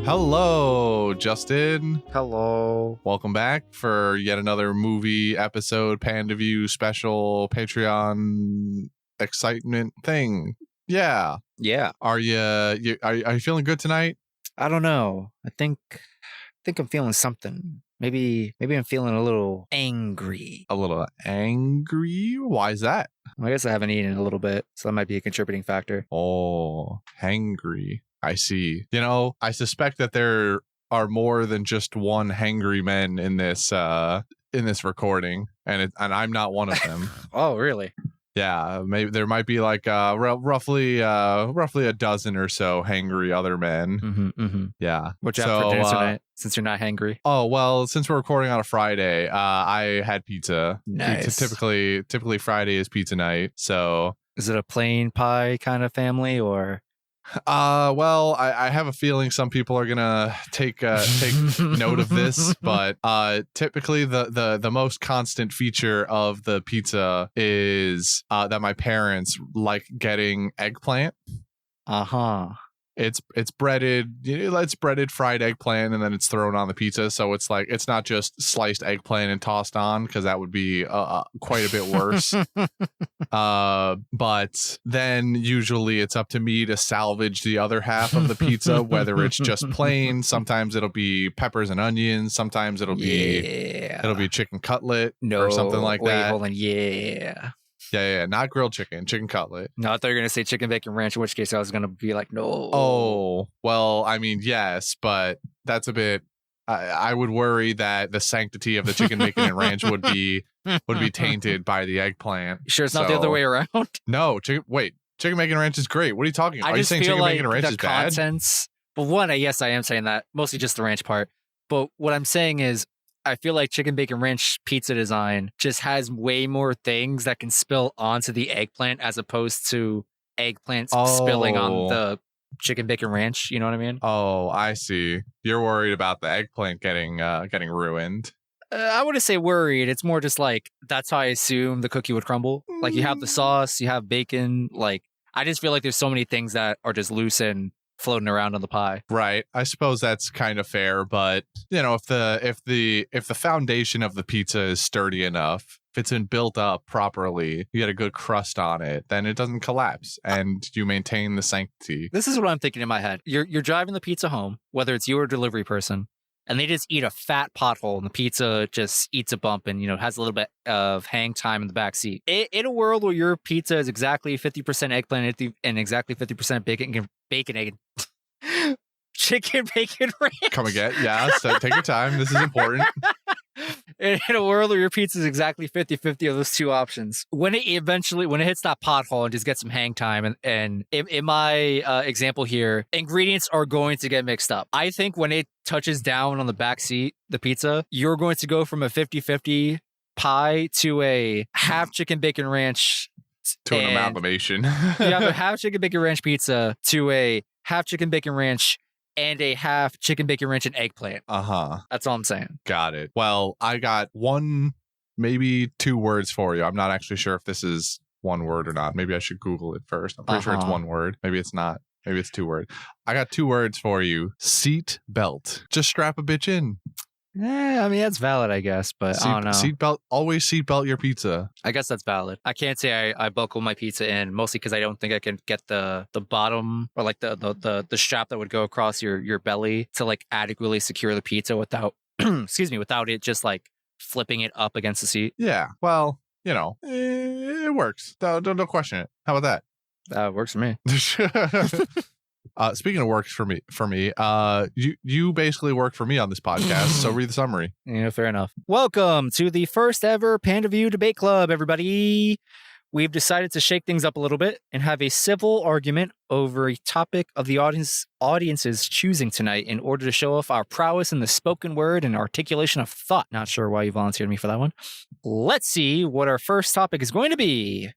Hello, Justin. Hello. Welcome back for yet another movie episode, Panda View special Patreon excitement thing. Yeah. Are you feeling good tonight? I don't know. I think I'm feeling something. Maybe I'm feeling a little angry. A little angry? Why is that? Well, I guess I haven't eaten in a little bit, so that might be a contributing factor. Oh, hangry. I see. You know, I suspect that there are more than just one hangry men in this recording, and I'm not one of them. Oh, really? Yeah, maybe there might be like roughly a dozen or so hangry other men. Mm-hmm. Yeah. What you have for dinner tonight, since you're not hangry? Oh, well, since we're recording on a Friday, I had pizza. Nice. Typically Friday is pizza night. So is it a plain pie kind of family or? Well, I have a feeling some people are gonna take note of this, but typically the most constant feature of the pizza is that my parents like getting eggplant. It's breaded, it's breaded fried eggplant, and then it's thrown on the pizza. So it's like, it's not just sliced eggplant and tossed on, because that would be quite a bit worse. But then usually it's up to me to salvage the other half of the pizza, whether it's just plain. Sometimes it'll be peppers and onions. Sometimes it'll be chicken cutlet or something like that. Hold on. Yeah. Yeah, not grilled chicken cutlet. No, I thought you were going to say chicken bacon ranch, in which case I was going to be like, no. Oh, well, I mean, yes, but that's a bit, I would worry that the sanctity of the chicken bacon and ranch would be tainted by the eggplant. Sure, it's not the other way around? No, chicken bacon ranch is great. What are you talking about? Are you saying chicken bacon and ranch is bad? Contents, but one, yes, I am saying that, mostly just the ranch part. But what I'm saying is, I feel like chicken bacon ranch pizza design just has way more things that can spill onto the eggplant as opposed to eggplant spilling on the chicken bacon ranch. You know what I mean? Oh, I see. You're worried about the eggplant getting ruined. I wouldn't say worried. It's more just like, that's how I assume the cookie would crumble. Like, you have the sauce, you have bacon. Like, I just feel like there's so many things that are just loose and floating around on the pie. Right. I suppose that's kind of fair, but if the foundation of the pizza is sturdy enough, if it's been built up properly, you get a good crust on it, then it doesn't collapse and you maintain the sanctity. This is what I'm thinking in my head. You're driving the pizza home, whether it's you or a delivery person, and they just eat a fat pothole and the pizza just eats a bump and, has a little bit of hang time in the back seat. In a world where your pizza is exactly 50% eggplant and exactly 50% chicken bacon ranch. Come again. Yeah, so take your time. This is important. In a world where your pizza is exactly 50-50 of those two options, when it hits that pothole and just gets some hang time, and in my example here, ingredients are going to get mixed up. I think when it touches down on the back seat, the pizza, you're going to go from a 50-50 pie to a half chicken bacon ranch to an amalgamation. You have a half chicken bacon ranch pizza to a half chicken bacon ranch and a half chicken bacon ranch and eggplant. That's all I'm saying. Got it. Well, I got one, maybe two words for you. I'm not actually sure if this is one word or not. Maybe I should Google it first. I'm pretty sure it's one word. Maybe it's not. Maybe it's two words. I got two words for you. Seat belt. Just strap a bitch in. I mean, that's valid, I guess, but I don't know. Seatbelt, always seatbelt your pizza. I guess that's valid. I can't say I buckle my pizza in, mostly because I don't think I can get the bottom or like the strap that would go across your belly to like adequately secure the pizza without, without it just like flipping it up against the seat. Yeah, well, it works. Don't question it. How about that? Works for me. Speaking of works for me, you basically work for me on this podcast, so read the summary. Yeah, fair enough. Welcome to the first ever Panda View Debate Club, everybody. We've decided to shake things up a little bit and have a civil argument over a topic of the audience's choosing tonight in order to show off our prowess in the spoken word and articulation of thought. Not sure why you volunteered me for that one. Let's see what our first topic is going to be.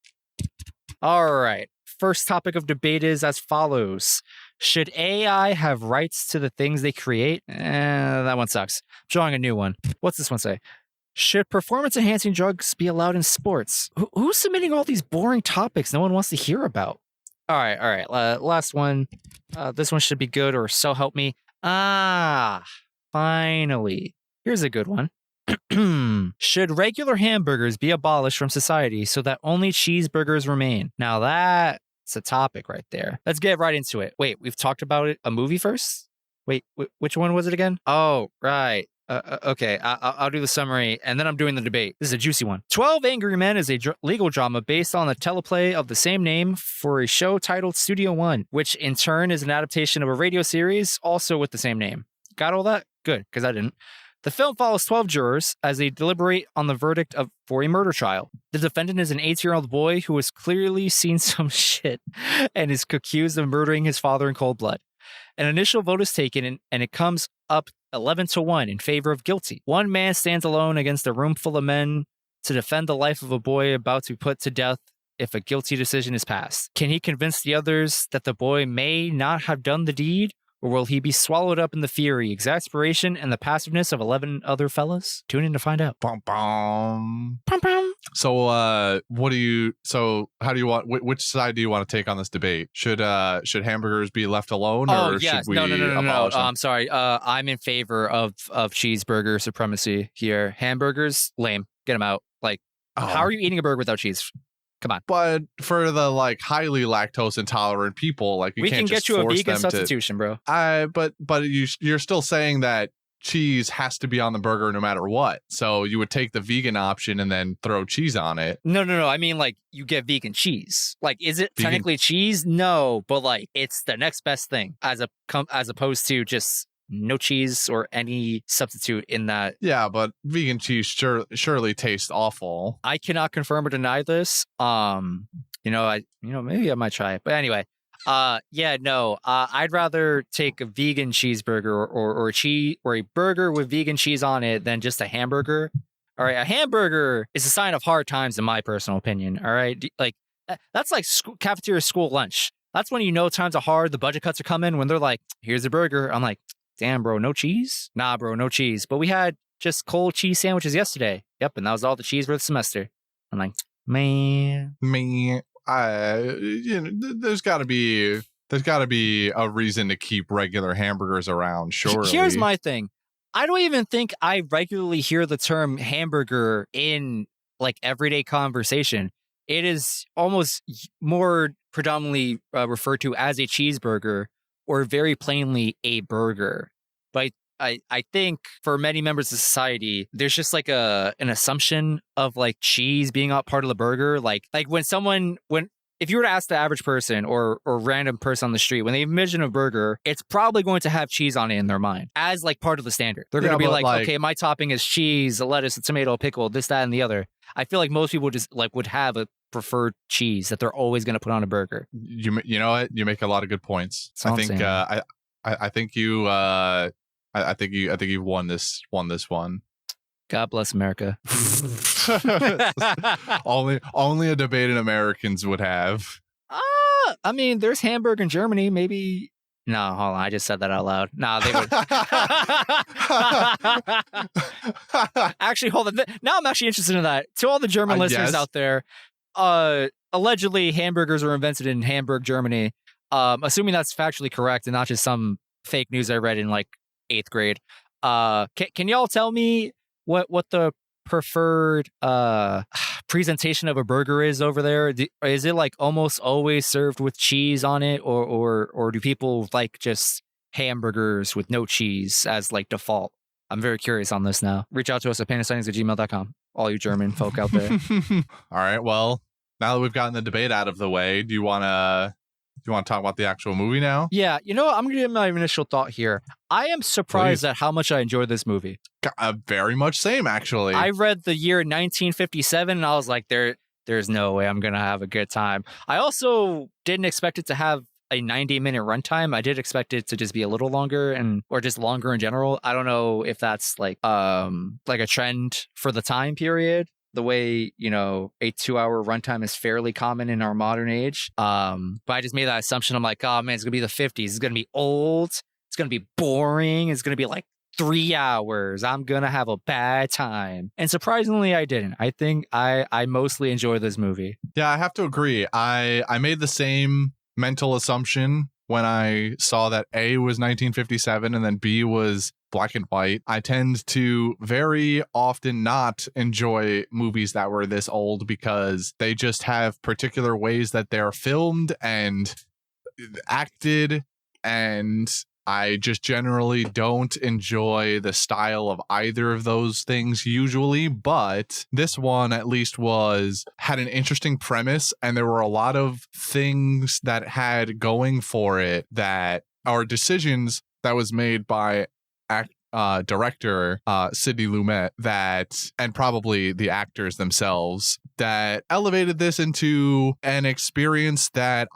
All right. First topic of debate is as follows. Should AI have rights to the things they create? That one sucks. Drawing a new one. What's this one say? Should performance-enhancing drugs be allowed in sports? Who's submitting all these boring topics no one wants to hear about? All right. Last one. This one should be good, or so help me. Ah, finally. Here's a good one. Should regular hamburgers be abolished from society so that only cheeseburgers remain? Now that's a topic right there. Let's get right into it. Wait, we've talked about it. A movie first? Wait, which one was it again? Oh, right. Okay, I'll do the summary, and then I'm doing the debate. This is a juicy one. 12 Angry Men is a legal drama based on the teleplay of the same name for a show titled Studio One, which in turn is an adaptation of a radio series also with the same name. Got all that? Good, because I didn't. The film follows 12 jurors as they deliberate on the verdict for a murder trial. The defendant is an 18-year-old boy who has clearly seen some shit and is accused of murdering his father in cold blood. An initial vote is taken, and it comes up 11-1 in favor of guilty. One man stands alone against a room full of men to defend the life of a boy about to be put to death if a guilty decision is passed. Can he convince the others that the boy may not have done the deed? Or will he be swallowed up in the fury, exasperation, and the passiveness of 11 other fellas? Tune in to find out. Bum, bum. Pum, pum. So, how do you want, which side do you want to take on this debate? Should hamburgers be left alone, or yes. should we No. abolish them? I'm sorry. I'm in favor of cheeseburger supremacy here. Hamburgers, lame. Get them out. Like, how are you eating a burger without cheese? Come on. But for the highly lactose intolerant people, we can get you a vegan substitution, bro. But you're still saying that cheese has to be on the burger no matter what. So you would take the vegan option and then throw cheese on it. No. I mean, you get vegan cheese. Is it technically cheese? No, but it's the next best thing as opposed to just no cheese or any substitute in that. Yeah, but vegan cheese surely tastes awful. I cannot confirm or deny this. Maybe I might try it. But anyway, I'd rather take a vegan cheeseburger or a burger with vegan cheese on it than just a hamburger. All right, a hamburger is a sign of hard times in my personal opinion. All right, that's like cafeteria school lunch. That's when times are hard, the budget cuts are coming. When they're like, here's a burger, I'm like, damn, bro, no cheese? Nah, bro, no cheese. But we had just cold cheese sandwiches yesterday. Yep, and that was all the cheese for the semester. I'm like, man. There's got to be a reason to keep regular hamburgers around, surely. Here's my thing. I don't even think I regularly hear the term hamburger in everyday conversation. It is almost more predominantly referred to as a cheeseburger, or very plainly a burger. But I think for many members of society, there's just an assumption of cheese being a part of the burger. If you were to ask the average person or random person on the street, when they envision a burger, it's probably going to have cheese on it in their mind as part of the standard. They're going to be okay, my topping is cheese, a lettuce, a tomato, a pickle, this, that, and the other. I feel like most people just would have a preferred cheese that they're always going to put on a burger. You know what? You make a lot of good points. I think you've won this one. God bless America. only a debate Americans would have. I mean, there's Hamburg in Germany. Maybe. No, hold on. I just said that out loud. No, they would. Actually, hold on. Now I'm actually interested in that. To all the German listeners out there, allegedly hamburgers were invented in Hamburg, Germany. Assuming that's factually correct and not just some fake news I read in 8th grade. Can y'all tell me what the preferred presentation of a burger is over there? Is it almost always served with cheese on it, or do people just hamburgers with no cheese as default? I'm very curious on this now. Reach out to us at pandasightings@gmail.com. All you German folk out there. All right. Well, now that we've gotten the debate out of the way, do you want to talk about the actual movie now? Yeah. I'm going to give my initial thought here. I am surprised at how much I enjoyed this movie. Very much same, actually. I read the year 1957 and I was like, there's no way I'm going to have a good time. I also didn't expect it to have a 90-minute runtime. I did expect it to just be a little longer or just longer in general. I don't know if that's a trend for the time period. The way, a 2-hour runtime is fairly common in our modern age. But I just made that assumption. I'm like, oh man, it's going to be the 50s. It's going to be old. It's going to be boring. It's going to be 3 hours. I'm going to have a bad time. And surprisingly, I didn't. I think I mostly enjoyed this movie. Yeah, I have to agree. I made the same mental assumption when I saw that A was 1957 and then B was black and white. I tend to very often not enjoy movies that were this old because they just have particular ways that they're filmed and acted, and I just generally don't enjoy the style of either of those things usually, but this one at least had an interesting premise, and there were a lot of things that had going for it that are decisions that was made by director Sidney Lumet and probably the actors themselves that elevated this into an experience that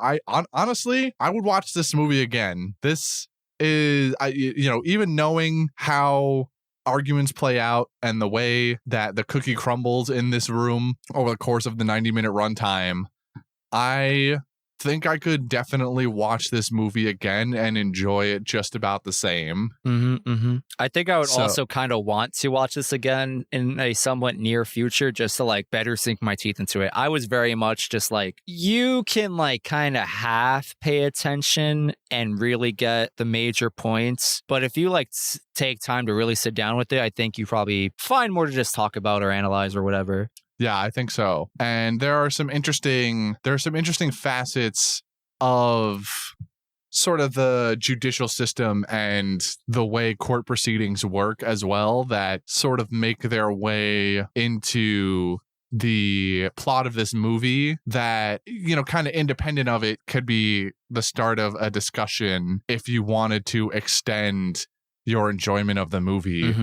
honestly I would watch this movie again. This is, even knowing how arguments play out and the way that the cookie crumbles in this room over the course of the 90-minute runtime, I think I could definitely watch this movie again and enjoy it just about the same. I think I would also kind of want to watch this again in a somewhat near future just to like better sink my teeth into it. I was very much just like, you can like kind of half pay attention and really get the major points, but if you like take time to really sit down with it, I think you probably find more to just talk about or analyze or whatever. Yeah, I think so. And there are some interesting facets of sort of the judicial system and the way court proceedings work as well that sort of make their way into the plot of this movie that, kind of independent of it could be the start of a discussion if you wanted to extend your enjoyment of the movie.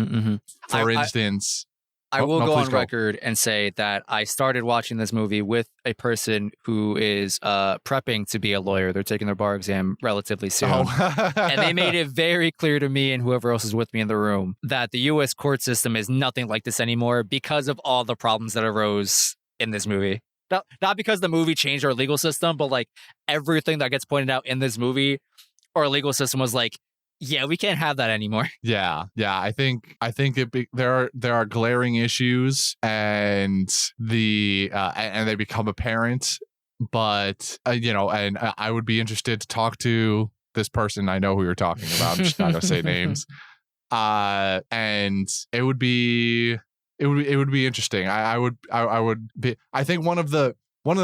For instance... I will go on record and say that I started watching this movie with a person who is prepping to be a lawyer. They're taking their bar exam relatively soon. And they made it very clear to me and whoever else is with me in the room that the U.S. court system is nothing like this anymore because of all the problems that arose in this movie. Not because the movie changed our legal system, but like everything that gets pointed out in this movie, our legal system was like, yeah, we can't have that anymore. Yeah. I think there are glaring issues, and and they become apparent. But and I would be interested to talk to this person. I know who you're talking about. I'm just not gonna say names. And it would be interesting. I would be. I think one of the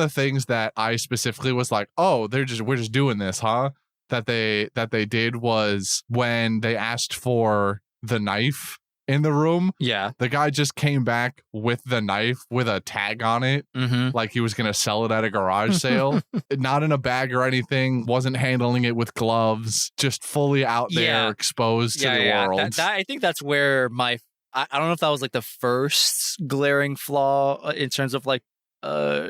things that I specifically was like, oh, we're just doing this, huh? That they did was when they asked for the knife in the room. Yeah. The guy just came back with the knife with a tag on it, like he was going to sell it at a garage sale. Not in a bag or anything, wasn't handling it with gloves, just fully out there, exposed to the world. I think that's where I don't know if that was like the first glaring flaw in terms of like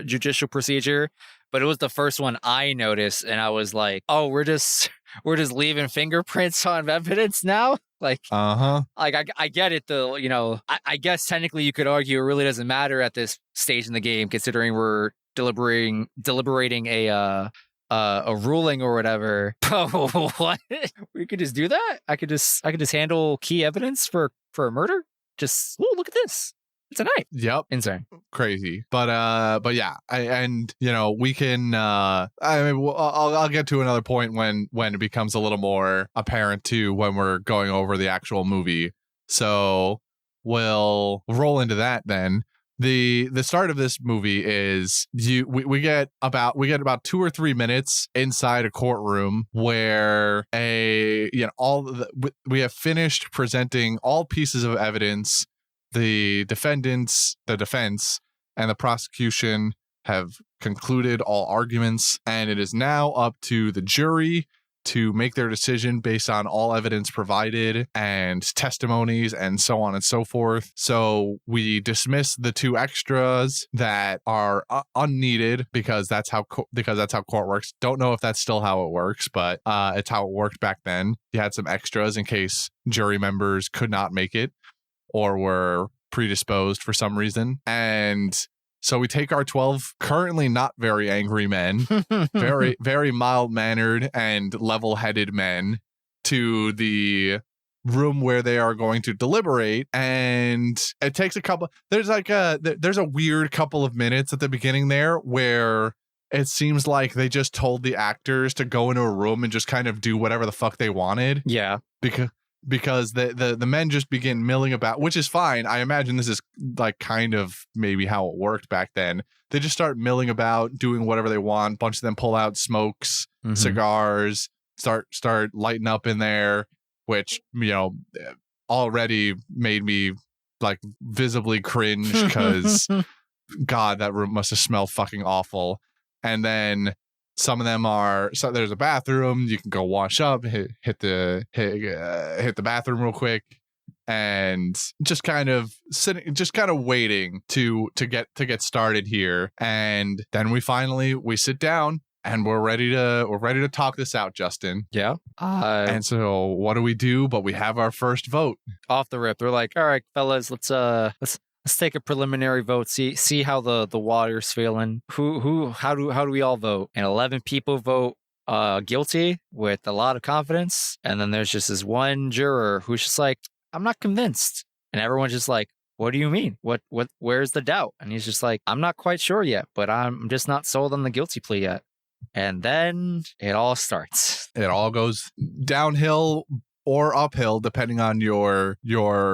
judicial procedure, but it was the first one I noticed, and I was like, "Oh, we're just leaving fingerprints on evidence now." Like, like I get it though. I guess technically you could argue it really doesn't matter at this stage in the game, considering we're deliberating a ruling or whatever. Oh, what? We could just do that? I could just handle key evidence for a murder? Just look at this. It's a knife. Yep. Insane. Crazy. But yeah, we can, I'll get to another point when it becomes a little more apparent too, when we're going over the actual movie. So we'll roll into that then. The start of this movie is we get about 2 or 3 minutes inside a courtroom where we have finished presenting all pieces of evidence. The defense, and the prosecution have concluded all arguments, and it is now up to the jury to make their decision based on all evidence provided and testimonies and so on and so forth. So we dismiss the 2 extras that are unneeded because that's how court works. Don't know if that's still how it works, but it's how it worked back then. You had some extras in case jury members could not make it or were predisposed for some reason. And so we take our 12 currently not very angry men, very, very mild-mannered and level-headed men, to the room where they are going to deliberate. And it takes there's a weird couple of minutes at the beginning there where it seems like they just told the actors to go into a room and just kind of do whatever the fuck they wanted. Yeah. Because the men just begin milling about, which is fine. I imagine this is like kind of maybe how it worked back then. They just start milling about, doing whatever they want. A bunch of them pull out smokes, cigars, start lighting up in there, which, you know, already made me like visibly cringe because God, that room must have smelled fucking awful. And then some of them are, so there's a bathroom, you can go wash up, hit the bathroom real quick, and just kind of sitting, just kind of waiting to get started here. And then we sit down and we're ready to talk this out, Justin. Yeah. And so what do? But we have our first vote. Off the rip. They're like, all right, fellas, let's take a preliminary vote. See how the water's feeling. How do we all vote? And 11 people vote guilty with a lot of confidence. And then there's just this one juror who's just like, I'm not convinced. And everyone's just like, what do you mean? Where's the doubt? And he's just like, I'm not quite sure yet, but I'm just not sold on the guilty plea yet. And then it all starts. It all goes downhill or uphill, depending on your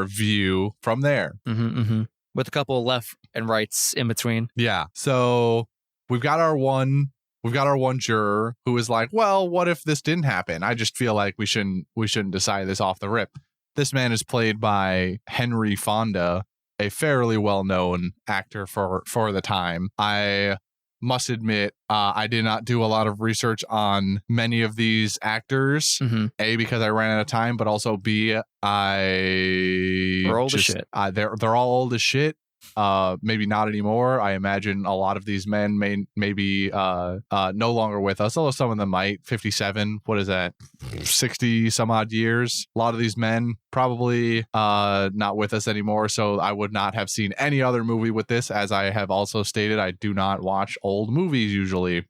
view from there. With a couple of left and rights in between. Yeah. So we've got our one juror who is like, well, what if this didn't happen? I just feel like we shouldn't decide this off the rip. This man is played by Henry Fonda, a fairly well-known actor for the time. I must admit, I did not do a lot of research on many of these actors. A, because I ran out of time, but also B, They're old as shit. They're all old as shit. Maybe not anymore. I imagine a lot of these men may be no longer with us, although some of them might. 57, what is that? 60 some odd years. A lot of these men probably not with us anymore, so I would not have seen any other movie with this. As I have also stated, I do not watch old movies usually.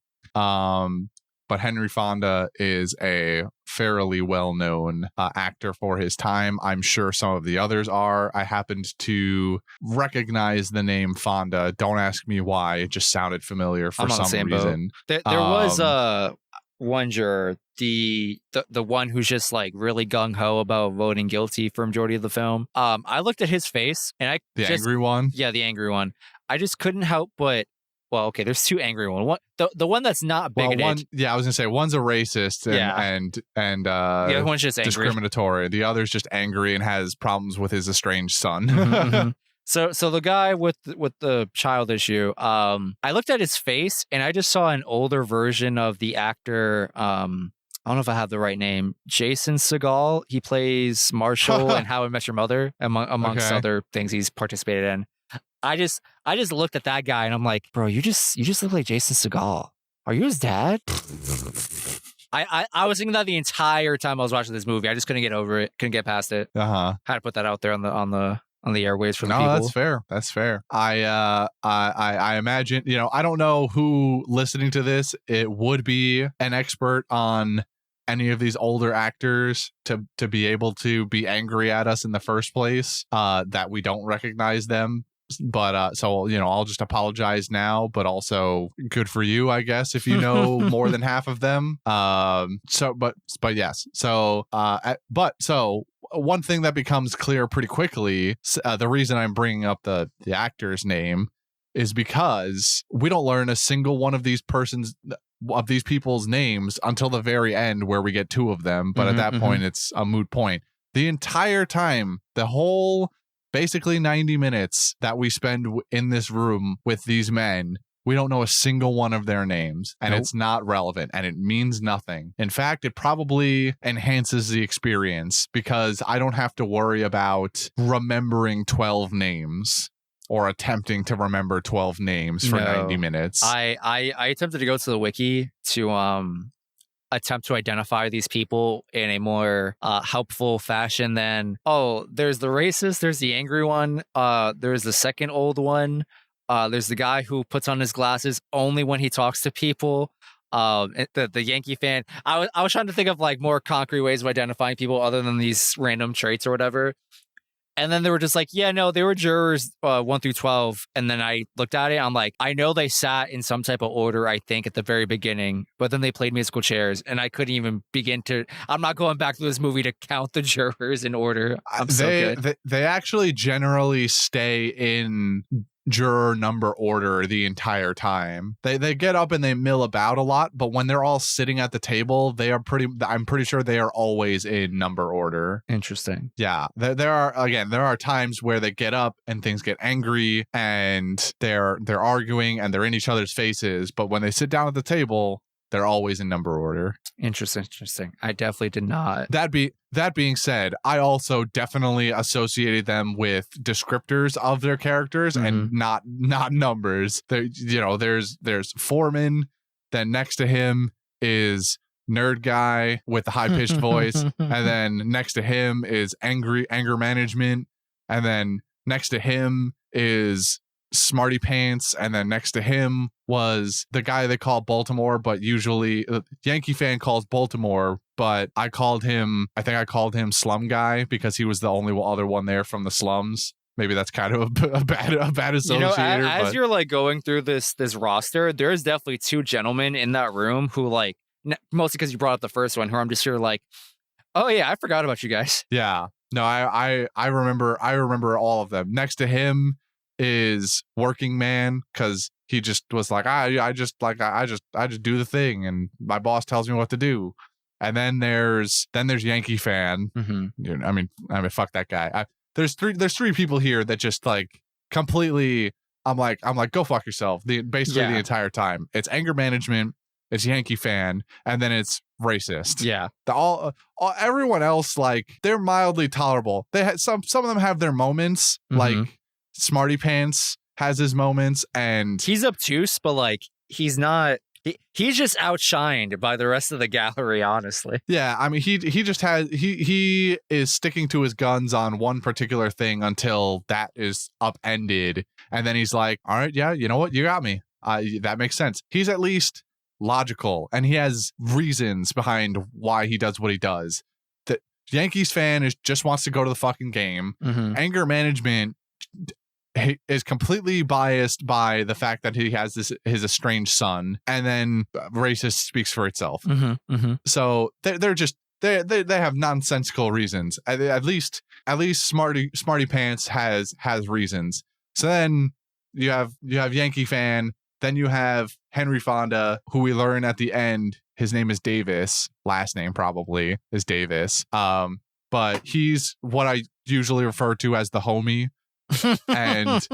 But Henry Fonda is a fairly well-known actor for his time. I'm sure some of the others are. I happened to recognize the name Fonda. Don't ask me why. It just sounded familiar for some reason. There was one juror, the one who's just like really gung-ho about voting guilty for majority of the film. I looked at his face and angry one? Yeah, the angry one. I just couldn't help but, well, okay, there's two angry ones. The one that's not bigoted. I was gonna say one's a racist and the other one's just angry. Discriminatory. The other's just angry and has problems with his estranged son. So the guy with the child issue, I looked at his face and I just saw an older version of the actor. I don't know if I have the right name. Jason Segel. He plays Marshall in How I Met Your Mother, amongst other things he's participated in. I just looked at that guy and I'm like, bro, you just look like Jason Segel. Are you his dad? I was thinking that the entire time I was watching this movie. I just couldn't get over it. Couldn't get past it. Had to put that out there on the airwaves for the people. That's fair. I imagine, I don't know who listening to this, it would be an expert on any of these older actors to be able to be angry at us in the first place, that we don't recognize them. But so I'll just apologize now, but also good for you, I guess, if you know more than half of them. So one thing that becomes clear pretty quickly, the reason I'm bringing up the actor's name is because we don't learn a single one of these people's names until the very end, where we get two of them. But at that point, it's a moot point. The entire time, the whole basically 90 minutes that we spend in this room with these men, we don't know a single one of their names, and It's not relevant, and it means nothing. In fact, it probably enhances the experience because I don't have to worry about remembering 12 names or attempting to remember 12 names for 90 minutes. I attempted to go to the wiki to attempt to identify these people in a more helpful fashion than, there's the racist, there's the angry one, there's the second old one, there's the guy who puts on his glasses only when he talks to people, the Yankee fan. I was trying to think of like more concrete ways of identifying people other than these random traits or whatever. And then they were just like, yeah, no, they were jurors 1 through 12. And then I looked at it. I'm like, I know they sat in some type of order, I think, at the very beginning. But then they played musical chairs. And I couldn't even begin to. I'm not going back to this movie to count the jurors in order. I'm so good. They actually generally stay in juror number order the entire time. They get up and they mill about a lot, but when they're all sitting at the table, I'm pretty sure they are always in number order. Interesting. Yeah. There are times where they get up and things get angry and they're arguing and they're in each other's faces, but when they sit down at the table, they're always in number order. Interesting. I definitely did not. That being said, I also definitely associated them with descriptors of their characters and not numbers. There's Foreman, then next to him is nerd guy with the high pitched voice, and then next to him is anger management, and then next to him is Smarty Pants, and then next to him was the guy they call Baltimore, but usually Yankee Fan calls Baltimore, but I think I called him Slum Guy because he was the only other one there from the slums. Maybe that's kind of a bad associator. As you're like going through this roster, there's definitely two gentlemen in that room who, like, mostly because you brought up the first one, who I'm just sure like, oh yeah, I forgot about you guys. Yeah, no, I remember all of them. Next to him is Working Man, because he just was like, I just do the thing and my boss tells me what to do. And then there's Yankee Fan. Mm-hmm. I mean, fuck that guy. There's three people here that just like completely. I'm like, go fuck yourself. The entire time. It's anger management. It's Yankee Fan, and then it's racist. Yeah. Everyone else, like, they're mildly tolerable. They had some of them have their moments, like Smarty Pants has his moments, and he's obtuse, but like he's not. He's just outshined by the rest of the gallery, honestly. Yeah, I mean, he is sticking to his guns on one particular thing until that is upended, and then he's like, all right, yeah, you know what, you got me. That makes sense. He's at least logical, and he has reasons behind why he does what he does. The Yankees Fan just wants to go to the fucking game. Anger management is completely biased by the fact that he has his estranged son, and then racist speaks for itself. So they have nonsensical reasons. At least Smarty Pants has reasons. So then you have Yankee Fan. Then you have Henry Fonda, who we learn at the end his name is Davis. Last name probably is Davis. But he's what I usually refer to as the homie. And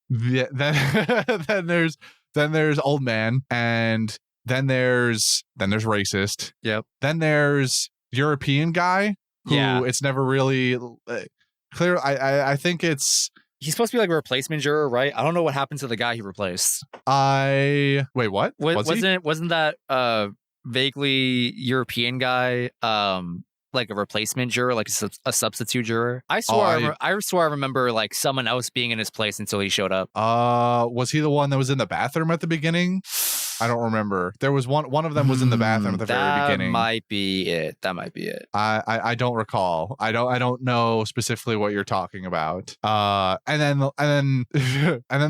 then there's old man, and then there's racist. Yep. Then there's European guy who it's never really clear. I think he's supposed to be like a replacement juror, right? I don't know what happened to the guy he replaced. Wait, what? Wasn't that vaguely European guy like a replacement juror, like a substitute juror? I swore I remember like someone else being in his place until he showed up. Was he the one that was in the bathroom at the beginning? I don't remember. There was one of them was in the bathroom at the very beginning. That might be it. I don't recall. I don't know specifically what you're talking about. And then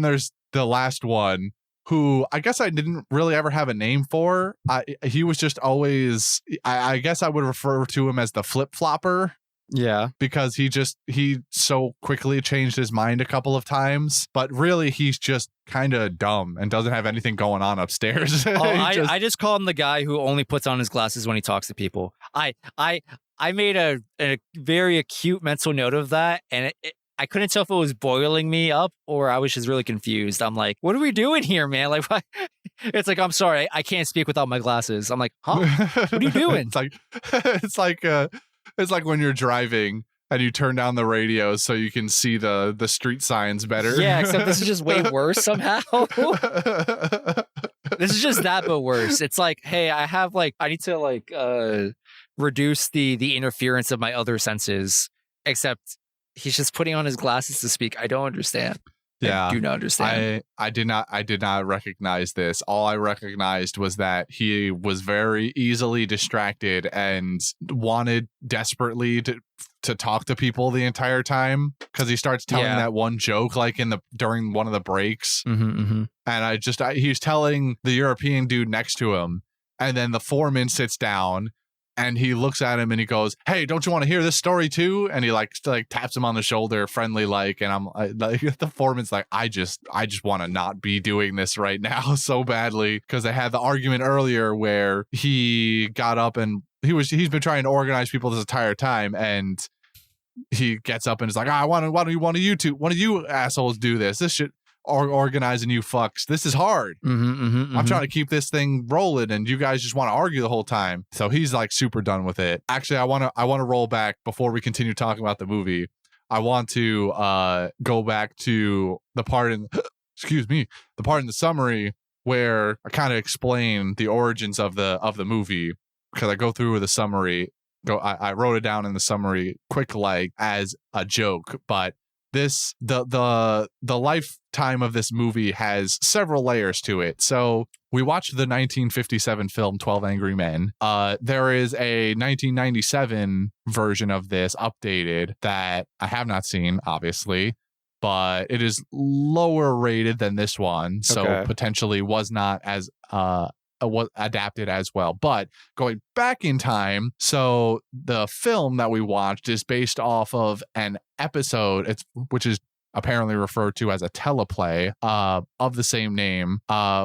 there's the last one, who I guess I didn't really ever have a name for. He was just always, I guess I would refer to him as the flip-flopper. Yeah. Because he so quickly changed his mind a couple of times, but really he's just kind of dumb and doesn't have anything going on upstairs. I just call him the guy who only puts on his glasses when he talks to people. I made a very acute mental note of that, and I couldn't tell if it was boiling me up or I was just really confused. I'm like, what are we doing here, man? Like, what? It's like, I'm sorry, I can't speak without my glasses. I'm like, huh? What are you doing? It's like when you're driving and you turn down the radio so you can see the street signs better. Yeah, except this is just way worse somehow. This is just that, but worse. It's like, hey, I need to reduce the interference of my other senses, except he's just putting on his glasses to speak. I don't understand. Yeah, I do not understand. I did not recognize this. All I recognized was that he was very easily distracted and wanted desperately talk to people the entire time, because he starts telling Yeah. that one joke like during one of the breaks. And he's telling the European dude next to him, and then the foreman sits down and he looks at him and he goes, "Hey, don't you want to hear this story too?" And he like taps him on the shoulder, friendly like. And the foreman's like, I just want to not be doing this right now so badly, because they had the argument earlier where he got up and he's been trying to organize people this entire time, and he gets up and is like, why don't you assholes do this? This shit organizing you fucks. This is hard. I'm trying to keep this thing rolling, and you guys just want to argue the whole time. So he's like super done with it. Actually, I want to roll back before we continue talking about the movie. I want to go back to the part in the part in the summary where I kind of explain the origins of the movie, because I go through with the summary. I wrote it down in the summary quick like as a joke, but the lifetime of this movie has several layers to it. So we watched the 1957 film 12 Angry Men. There is a 1997 version of this updated that I have not seen, obviously, but it is lower rated than this one, so potentially was not as was adapted as well. But going back in time, so the film that we watched is based off of an episode, which is apparently referred to as a teleplay of the same name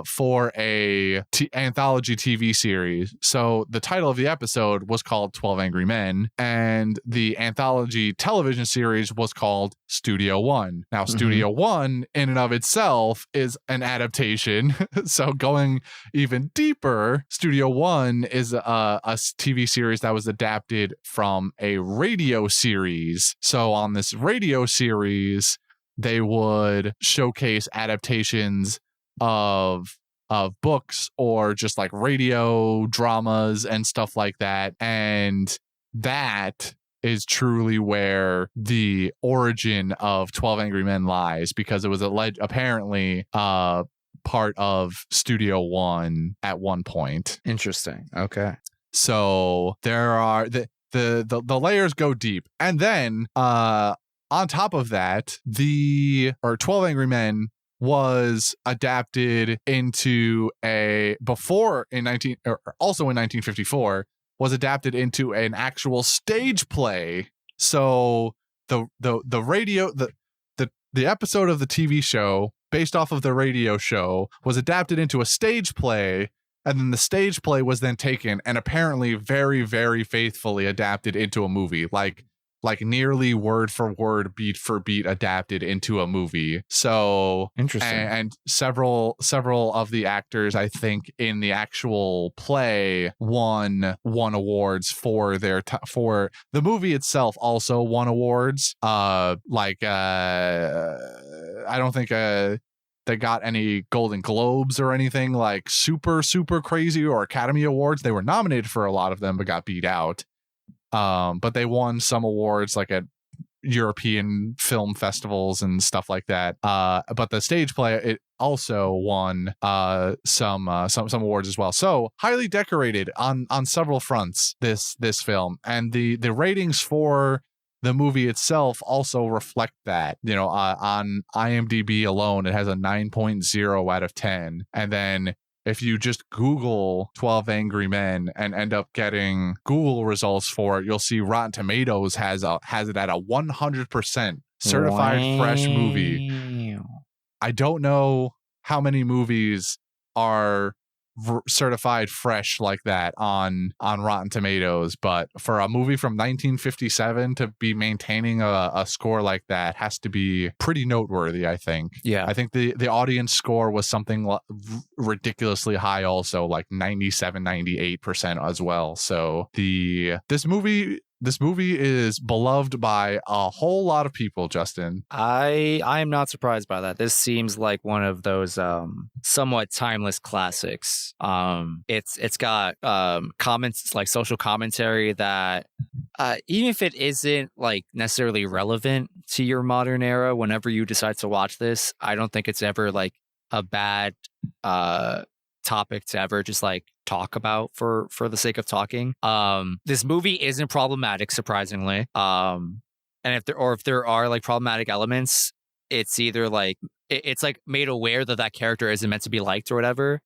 for a anthology TV series. So the title of the episode was called 12 Angry Men, and the anthology television series was called Studio One. Now, Studio One in and of itself is an adaptation. So going even deeper, Studio One is a TV series that was adapted from a radio series. So on this radio series, they would showcase adaptations of books or just like radio dramas and stuff like that. And that is truly where the origin of 12 Angry Men lies, because it was apparently part of Studio One at one point. Interesting. Okay. So there are the layers go deep. And then on top of that, 12 Angry Men was adapted into also in 1954 was adapted into an actual stage play. So the episode of the TV show based off of the radio show was adapted into a stage play, and then the stage play was then taken and apparently very, very faithfully adapted into a movie, like nearly word for word, beat for beat adapted into a movie. So interesting. And several of the actors, I think, in the actual play won awards for for the movie itself. Also won awards. I don't think they got any Golden Globes or anything like super, super crazy, or Academy Awards. They were nominated for a lot of them, but got beat out. But they won some awards like at European film festivals and stuff like that. But the stage play, it also won some awards as well. So highly decorated on several fronts, this film. And the ratings for the movie itself also reflect that. On IMDb alone, it has a 9.0 out of 10. And then if you just Google 12 Angry Men and end up getting Google results for it, you'll see Rotten Tomatoes has it at a 100% certified fresh movie. I don't know how many movies are certified fresh like that on Rotten Tomatoes, but for a movie from 1957 to be maintaining a score like that has to be pretty noteworthy, I think. Yeah. I think the audience score was something ridiculously high also, like 97-98% as well. So this movie is beloved by a whole lot of people, Justin. I am not surprised by that. This seems like one of those somewhat timeless classics. It's got comments, like social commentary that even if it isn't like necessarily relevant to your modern era, whenever you decide to watch this, I don't think it's ever like a bad topic to ever just like talk about for the sake of talking. This movie isn't problematic, surprisingly. And if there are like problematic elements, it's either like it's like made aware that character isn't meant to be liked or whatever.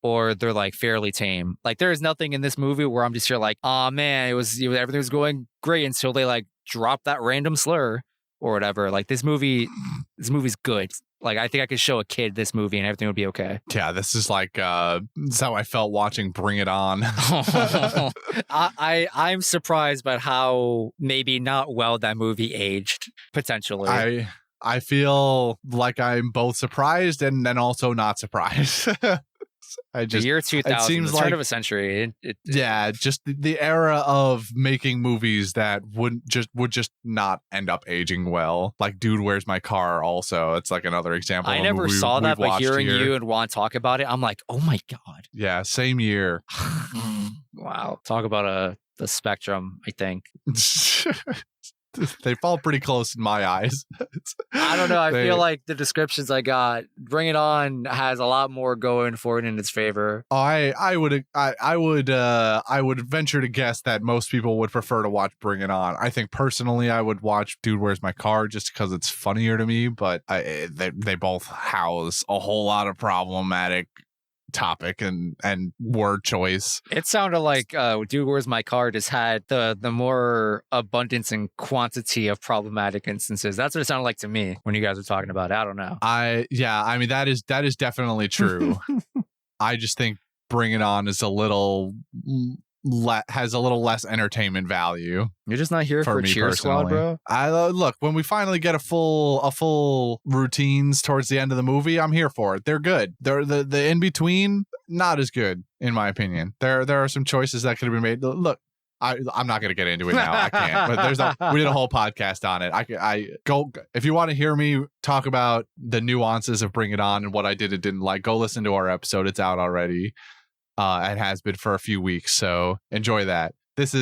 Or they're like fairly tame. Like there is nothing in this movie where I'm just here like, oh man, everything was going great until they like dropped that random slur or whatever. Like this movie's good. Like I think I could show a kid this movie and everything would be okay. Yeah, this is like this is how I felt watching Bring It On. I'm surprised by how maybe not well that movie aged potentially. I feel like I'm both surprised and then also not surprised. The year 2000, it seems the turn of a century. Yeah, just the era of making movies that would just not end up aging well. Like Dude, Where's My Car? Also, it's like another example. I never saw that, but hearing you and Juan talk about it, I'm like, oh my god. Yeah, same year. Wow, talk about the spectrum. I think. They fall pretty close in my eyes. I don't know. I feel like the descriptions I got, Bring It On has a lot more going for it in its favor. Oh, I would venture to guess that most people would prefer to watch Bring It On. I think personally, I would watch Dude, Where's My Car? Just because it's funnier to me. But they both house a whole lot of problematic topic and word choice. It sounded like Dude, Where's My Car just had the more abundance and quantity of problematic instances. That's what it sounded like to me when you guys were talking about it. I don't know. I mean that is definitely true. I just think Bring It On is has a little less entertainment value. You're just not here for a cheer squad, bro. Look, when we finally get a full routines towards the end of the movie, I'm here for it. They're good. They're the in between, not as good in my opinion. There are some choices that could have been made. Look, I'm not going to get into it now. I can't. But we did a whole podcast on it. I go if you want to hear me talk about the nuances of Bring It On and what I did and didn't like. Go listen to our episode. It's out already. It has been for a few weeks, so enjoy that. We're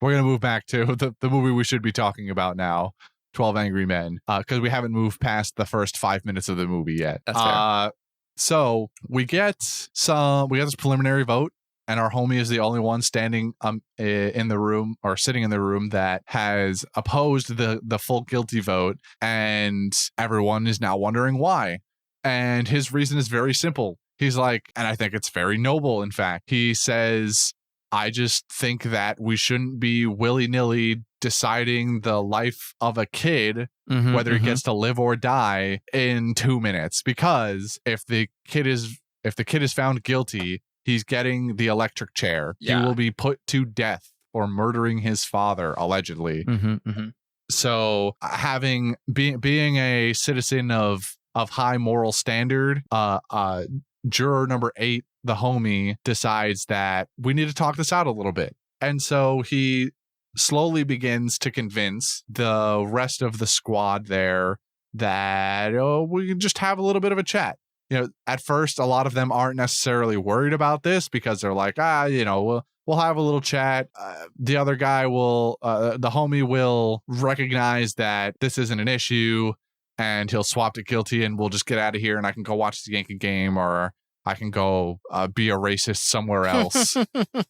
going to move back to the movie we should be talking about now, 12 Angry Men, because we haven't moved past the first 5 minutes of the movie yet. That's fair. So we get this preliminary vote, and our homie is the only one standing in the room or sitting in the room that has opposed the full guilty vote, and everyone is now wondering why. And his reason is very simple. He's like, and I think it's very noble, in fact. He says, I just think that we shouldn't be willy-nilly deciding the life of a kid, whether he gets to live or die, in 2 minutes. Because if the kid is found guilty, he's getting the electric chair. Yeah. He will be put to death for murdering his father, allegedly. So being a citizen of high moral standard, juror number 8, the homie, decides that we need to talk this out a little bit. And so he slowly begins to convince the rest of the squad there that we can just have a little bit of a chat. At first, a lot of them aren't necessarily worried about this because they're like, we'll have a little chat. The other guy the homie will recognize that this isn't an issue, and he'll swap to guilty, and we'll just get out of here, and I can go watch the Yankee game, or I can go be a racist somewhere else,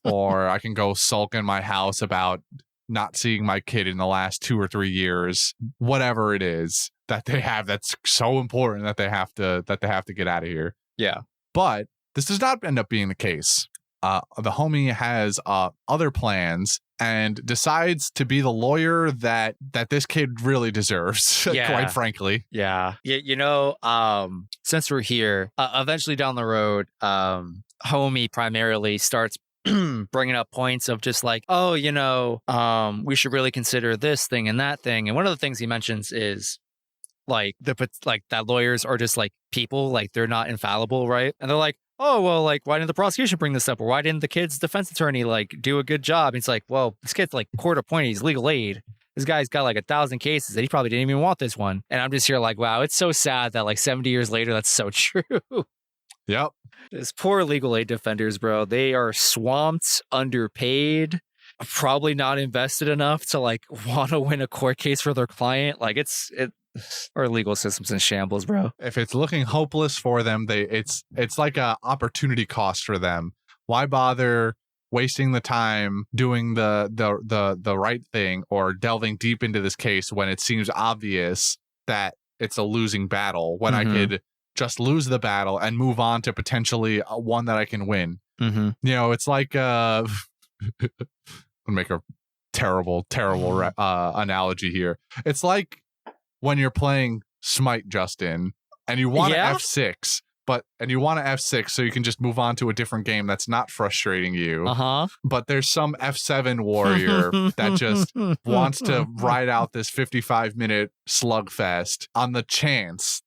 or I can go sulk in my house about not seeing my kid in the last 2 or 3 years. Whatever it is that they have that's so important that they have to get out of here. Yeah. But this does not end up being the case. The homie has other plans and decides to be the lawyer that this kid really deserves, quite frankly. Yeah. Since we're here, eventually down the road, homie primarily starts bringing up points of just like, we should really consider this thing and that thing. And one of the things he mentions is like that lawyers are just like people, like they're not infallible, right? And they're like, oh, well, like, why didn't the prosecution bring this up? Or why didn't the kid's defense attorney, like, do a good job? And it's like, well, this kid's, like, court appointed. He's legal aid. This guy's got, like, 1,000 cases that he probably didn't even want this one. And I'm just here like, wow, it's so sad that, like, 70 years later, that's so true. Yep. These poor legal aid defenders, bro. They are swamped, underpaid, probably not invested enough to, like, want to win a court case for their client. Like, Our legal system's in shambles, bro. If it's looking hopeless for them, it's like a opportunity cost for them. Why bother wasting the time doing the right thing or delving deep into this case when it seems obvious that it's a losing battle, when I could just lose the battle and move on to potentially one that I can win. You know, it's like I'll make a terrible analogy here. It's like when you're playing Smite, Justin, and you want to F6, and you want to F6 so you can just move on to a different game that's not frustrating you. But there's some F7 warrior that just wants to ride out this 55-minute slugfest on the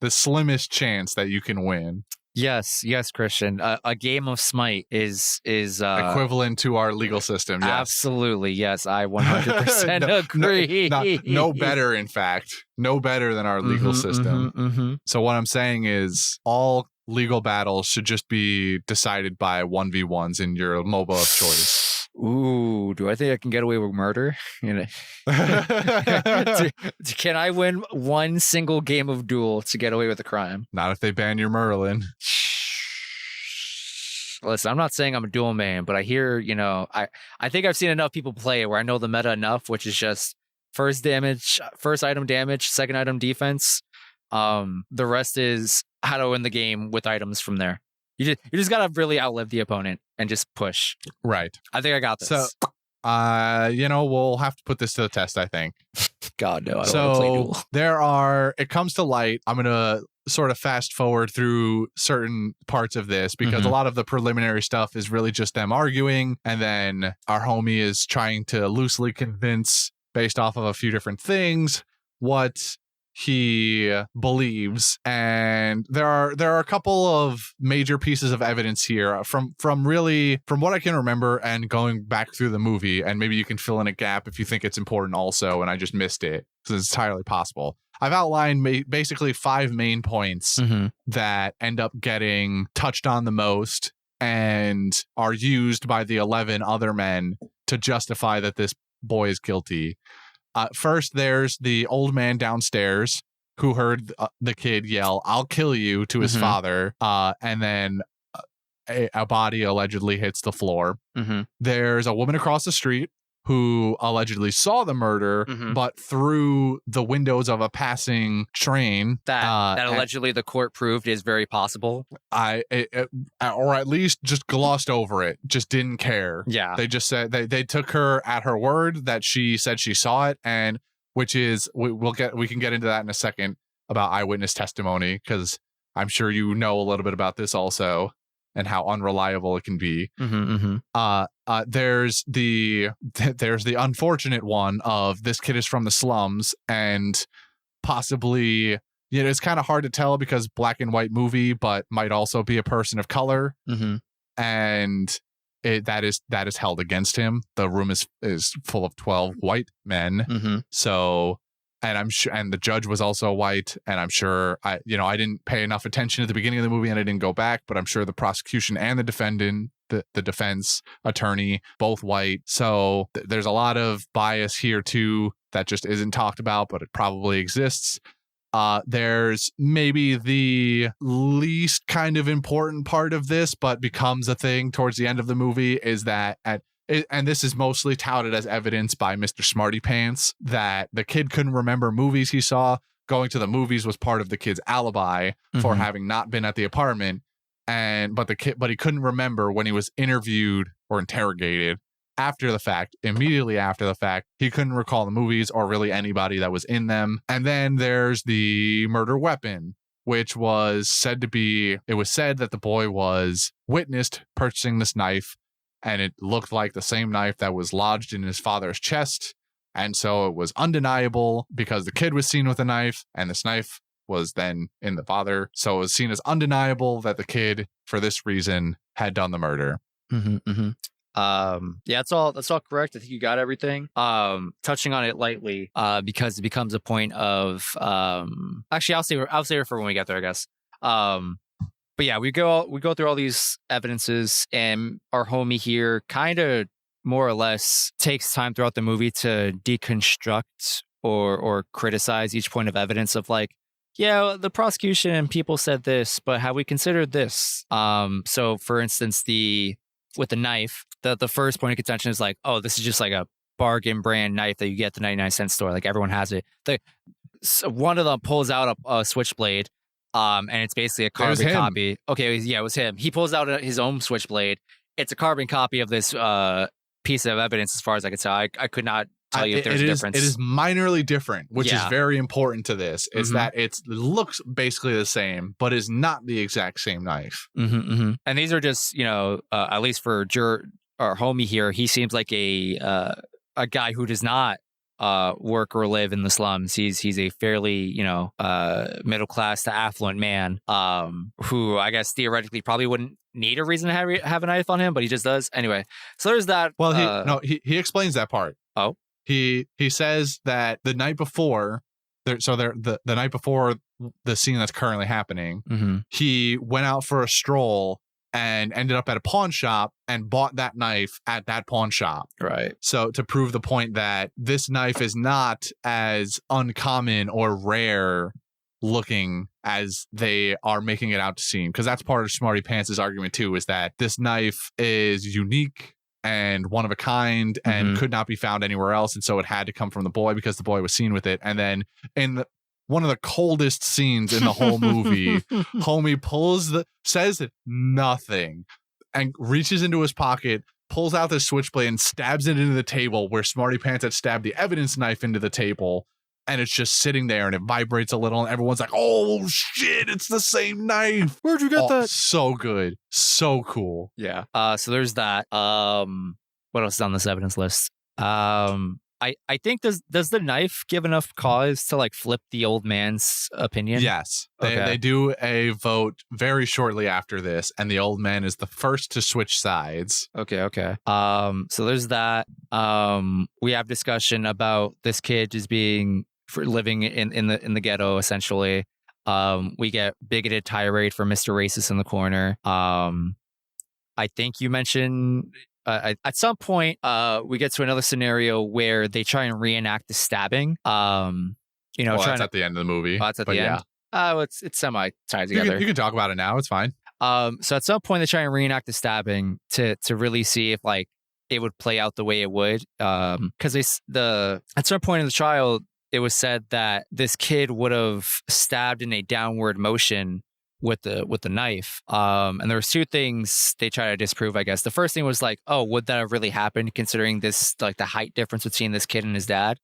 slimmest chance that you can win. Yes, Christian. A game of Smite is equivalent to our legal system. Yes. Absolutely, yes. I 100% agree. No better, in fact. No better than our legal system. So what I'm saying is all legal battles should just be decided by 1v1s in your MOBA of choice. Ooh, do I think I can get away with murder? You know, can I win one single game of Duel to get away with a crime? Not if they ban your Merlin. Listen, I'm not saying I'm a Duel man, but I hear, you know, I think I've seen enough people play it where I know the meta enough, which is just first item damage, second item defense. The rest is how to win the game with items from there. You just gotta really outlive the opponent and just push. Right. I think I got this. So, you know, we'll have to put this to the test, I think. God, no, I don't want to play Duel. It comes to light. I'm going to sort of fast forward through certain parts of this because a lot of the preliminary stuff is really just them arguing. And then our homie is trying to loosely convince, based off of a few different things, what he believes. And there are a couple of major pieces of evidence here from what I can remember and going back through the movie, and maybe you can fill in a gap if you think it's important also and I just missed it, because it's entirely possible. I've outlined basically 5 main points that end up getting touched on the most and are used by the 11 other men to justify that this boy is guilty. First, there's the old man downstairs who heard the kid yell, "I'll kill you," to his father, and then a body allegedly hits the floor. There's a woman across the street who allegedly saw the murder, but through the windows of a passing train. That allegedly the court proved is very possible. Or at least just glossed over it, just didn't care. Yeah. They just said they took her at her word that she said she saw it, and which is we can get into that in a second about eyewitness testimony, because I'm sure you know a little bit about this also and how unreliable it can be. There's the unfortunate one of this kid is from the slums, and possibly, you know, it's kind of hard to tell because black and white movie, but might also be a person of color. And that is held against him. The room is full of 12 white men. So, and I'm sure, and the judge was also white, and I'm sure I didn't pay enough attention at the beginning of the movie and I didn't go back, but I'm sure the prosecution and the defendant, the defense attorney, both white. So there's a lot of bias here too that just isn't talked about, but it probably exists. There's maybe the least kind of important part of this, but becomes a thing towards the end of the movie, is that and this is mostly touted as evidence by Mr. Smarty Pants, that the kid couldn't remember movies he saw. Going to the movies was part of the kid's alibi for having not been at the apartment. But he couldn't remember when he was interviewed or interrogated after the fact, immediately after the fact. He couldn't recall the movies or really anybody that was in them. And then there's the murder weapon, which was said that the boy was witnessed purchasing this knife, and it looked like the same knife that was lodged in his father's chest. And so it was undeniable because the kid was seen with a knife and this knife was then in the father. So it was seen as undeniable that the kid, for this reason, had done the murder. Yeah, that's all correct. I think you got everything. Touching on it lightly, because it becomes a point of actually I'll save it for when we get there, I guess. But yeah, we go through all these evidences, and our homie here kind of more or less takes time throughout the movie to deconstruct or criticize each point of evidence of like, yeah, the prosecution and people said this, but have we considered this? So for instance, with the knife, the first point of contention is like, oh, this is just like a bargain brand knife that you get at the 99-cent store. Like everyone has it. So one of them pulls out a switchblade, and it's basically a carbon copy. Okay, yeah, it was him. He pulls out his own switchblade. It's a carbon copy of this piece of evidence, as far as I could tell. I could not tell you if there's a difference. It is minorly different, which is very important to this. Is that it looks basically the same, but is not the exact same knife. And these are just, at least for our homie here, he seems like a guy who does not work or live in the slums. He's a fairly, middle class to affluent man, who I guess theoretically probably wouldn't need a reason to have a knife on him, but he just does. Anyway, so there's that. Well, he explains that part. Oh, he says that the night before, the night before the scene that's currently happening, he went out for a stroll and ended up at a pawn shop and bought that knife at that pawn shop. Right. So to prove the point that this knife is not as uncommon or rare looking as they are making it out to seem, because that's part of Smarty Pants' argument too, is that this knife is unique and one of a kind and could not be found anywhere else, and so it had to come from the boy because the boy was seen with it. And then in one of the coldest scenes in the whole movie, homie says nothing and reaches into his pocket, pulls out this switchblade and stabs it into the table where Smarty Pants had stabbed the evidence knife into the table. And it's just sitting there and it vibrates a little and everyone's like, oh shit, it's the same knife. Where'd you get that? So good. So cool. Yeah. So there's that. What else is on this evidence list? I think does the knife give enough cause to like flip the old man's opinion? Yes. Okay. They do a vote very shortly after this, and the old man is the first to switch sides. Okay. So there's that. We have discussion about this kid just being living in the ghetto essentially. We get bigoted tirade from Mr. Racist in the corner. I think you mentioned at some point we get to another scenario where they try and reenact the stabbing. That's at the end of the movie. Oh, that's at the end. It's semi tied together. You can talk about it now. It's fine. So at some point they try and reenact the stabbing to really see if like it would play out the way it would. Because at some point in the trial, it was said that this kid would have stabbed in a downward motion with the knife. And there was two things they try to disprove, I guess. The first thing was like, oh, would that have really happened considering this, like the height difference between this kid and his dad?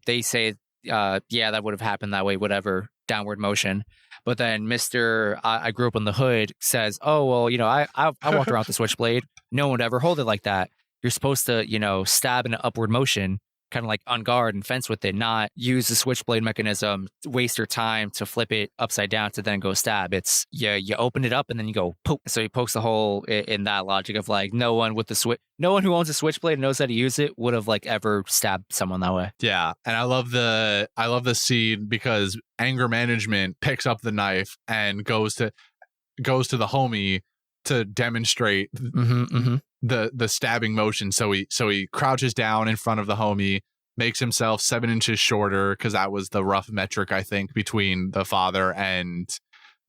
They say, yeah, that would have happened that way, whatever, downward motion. But then Mr. I grew up in the hood says, oh, well, I walked around with the switchblade. No one would ever hold it like that. You're supposed to, stab in an upward motion, kind of like on guard and fence with it, not use the switchblade mechanism, waste your time to flip it upside down to then go stab. It's you open it up and then you go poke. So he pokes the hole in that logic of like no one who owns a switchblade and knows how to use it would have like ever stabbed someone that way. Yeah, and I love the scene because anger management picks up the knife and goes to the homie to demonstrate the stabbing motion. So he crouches down in front of the homie, makes himself 7 inches shorter because that was the rough metric, I think, between the father and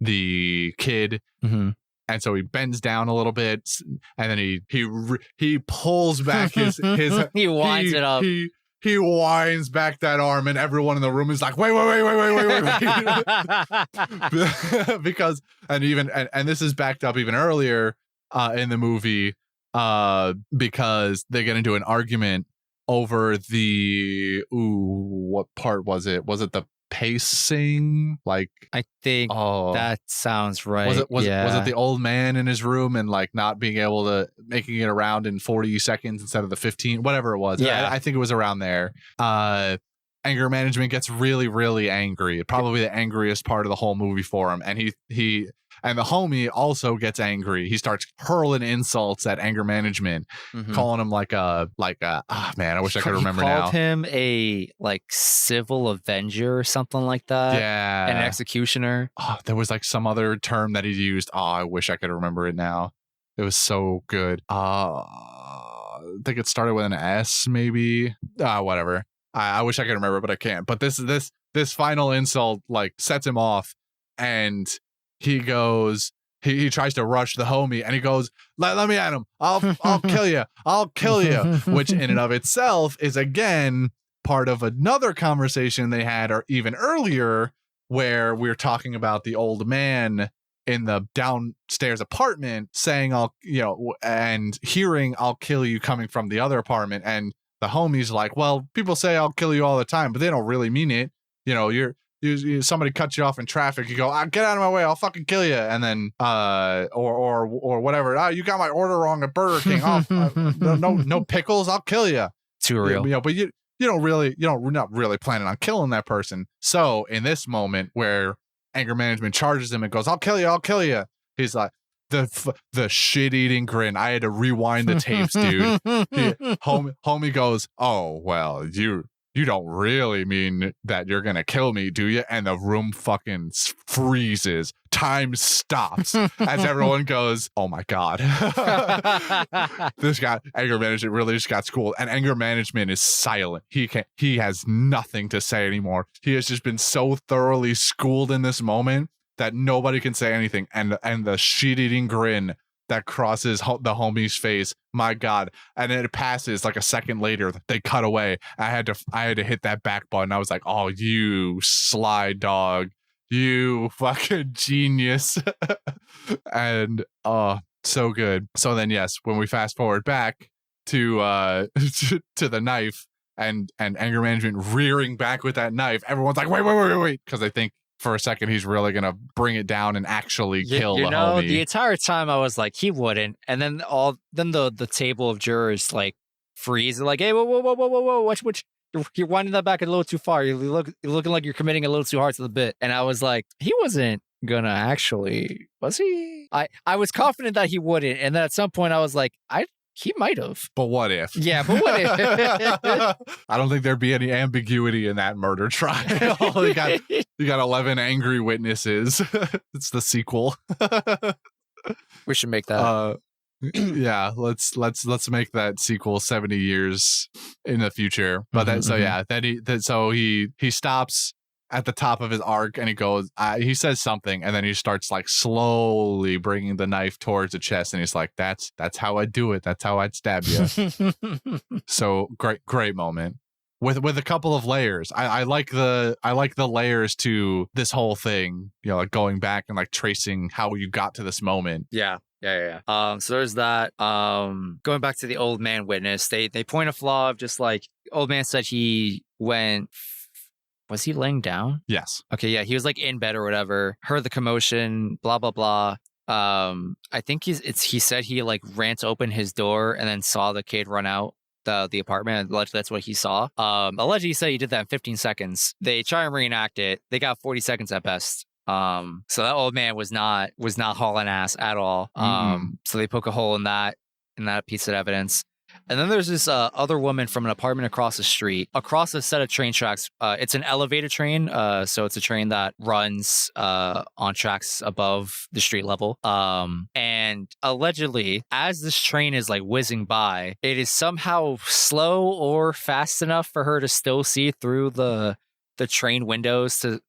the kid. And so he bends down a little bit, and then he pulls back his he winds it up. He winds back that arm, and everyone in the room is like, wait. Because, and this is backed up even earlier in the movie, because they get into an argument over what part was it? Was it the pacing? Like, I think that sounds right. Was it the old man in his room and like not being able to making it around in 40 seconds instead of the 15, whatever it was. Yeah. I think it was around there. Anger management gets really, really angry. Probably the angriest part of the whole movie for him. And he and the homie also gets angry. He starts hurling insults at anger management, calling him like a man, I wish I could remember now. He called him a like civil avenger or something like that. Yeah. An executioner. Oh, there was like some other term that he used. Oh, I wish I could remember it now. It was so good. I think it started with an S, maybe. Whatever. I wish I could remember, but I can't. But this final insult like sets him off, and he goes. He tries to rush the homie, and he goes, "Let me at him. I'll kill you. I'll kill you." Which in and of itself is again part of another conversation they had, or even earlier, where we're talking about the old man in the downstairs apartment saying, and hearing "I'll kill you" coming from the other apartment, and the homie's like, "Well, people say I'll kill you all the time, but they don't really mean it. Somebody cuts you off in traffic, you go, get out of my way, I'll fucking kill you." And then or whatever, you got my order wrong at Burger King. No pickles, I'll kill you. Too real. But we're not really planning on killing that person. So in this moment where anger management charges him and goes, "I'll kill you," he's like, the shit-eating grin. I had to rewind the tapes, dude. Homie goes, "Oh, well, you don't really mean that you're gonna kill me, do you?" And the room fucking freezes. Time stops as everyone goes, "Oh my God." This guy, anger management, really just got schooled. And anger management is silent. He has nothing to say anymore. He has just been so thoroughly schooled in this moment that nobody can say anything. And the shit-eating grin that crosses the homie's face, my God. And then it passes like a second later. They cut away. I had to hit that back button. I was like, "Oh, you sly dog, you fucking genius." And so good. So then, yes, when we fast forward back to to the knife and anger management rearing back with that knife, everyone's like, wait, because they think for a second he's really gonna bring it down and actually kill the homie. The entire time I was like, he wouldn't. And then the table of jurors like freeze. They're like, "Hey, whoa, watch, you're winding that back a little too far. You're looking like you're committing a little too hard to the bit." And I was like, he wasn't gonna actually, was he? I was confident that he wouldn't, and then at some point I was like, he might have. But what if? Yeah, but what if? I don't think there'd be any ambiguity in that murder trial. You got 11 angry witnesses. It's the sequel. We should make that. Yeah, let's make that sequel 70 years in the future. But he stops at the top of his arc, and he goes, he says something, and then he starts like slowly bringing the knife towards the chest, and he's like, that's how I do it. That's how I'd stab you. So great moment with a couple of layers. I like the layers to this whole thing, like going back and like tracing how you got to this moment. Yeah. So there's that. Going back to the old man witness, they point a flaw of just like, old man said he went. Was he laying down? Yes. Okay, yeah, he was like in bed or whatever. Heard the commotion, blah blah blah. I think he said he like ran to open his door and then saw the kid run out the apartment. Allegedly, that's what he saw. Allegedly, he said he did that in 15 seconds. They try and reenact it. They got 40 seconds at best. So that old man was not hauling ass at all. So they poke a hole in that piece of evidence. And then there's this other woman from an apartment across the street, across a set of train tracks. It's an elevated train, so it's a train that runs on tracks above the street level. And allegedly, as this train is like whizzing by, it is somehow slow or fast enough for her to still see through the train windows to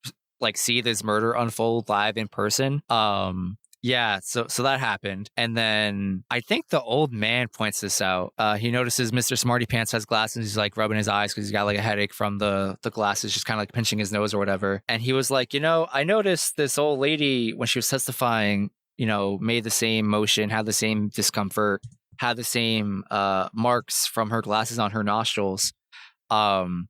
like see this murder unfold live in person. Yeah, so that happened. And then I think the old man points this out. He notices Mr. Smarty Pants has glasses. He's like rubbing his eyes because he's got like a headache from the glasses, just kind of like pinching his nose or whatever. And he was like, I noticed this old lady when she was testifying, made the same motion, had the same discomfort, had the same marks from her glasses on her nostrils. And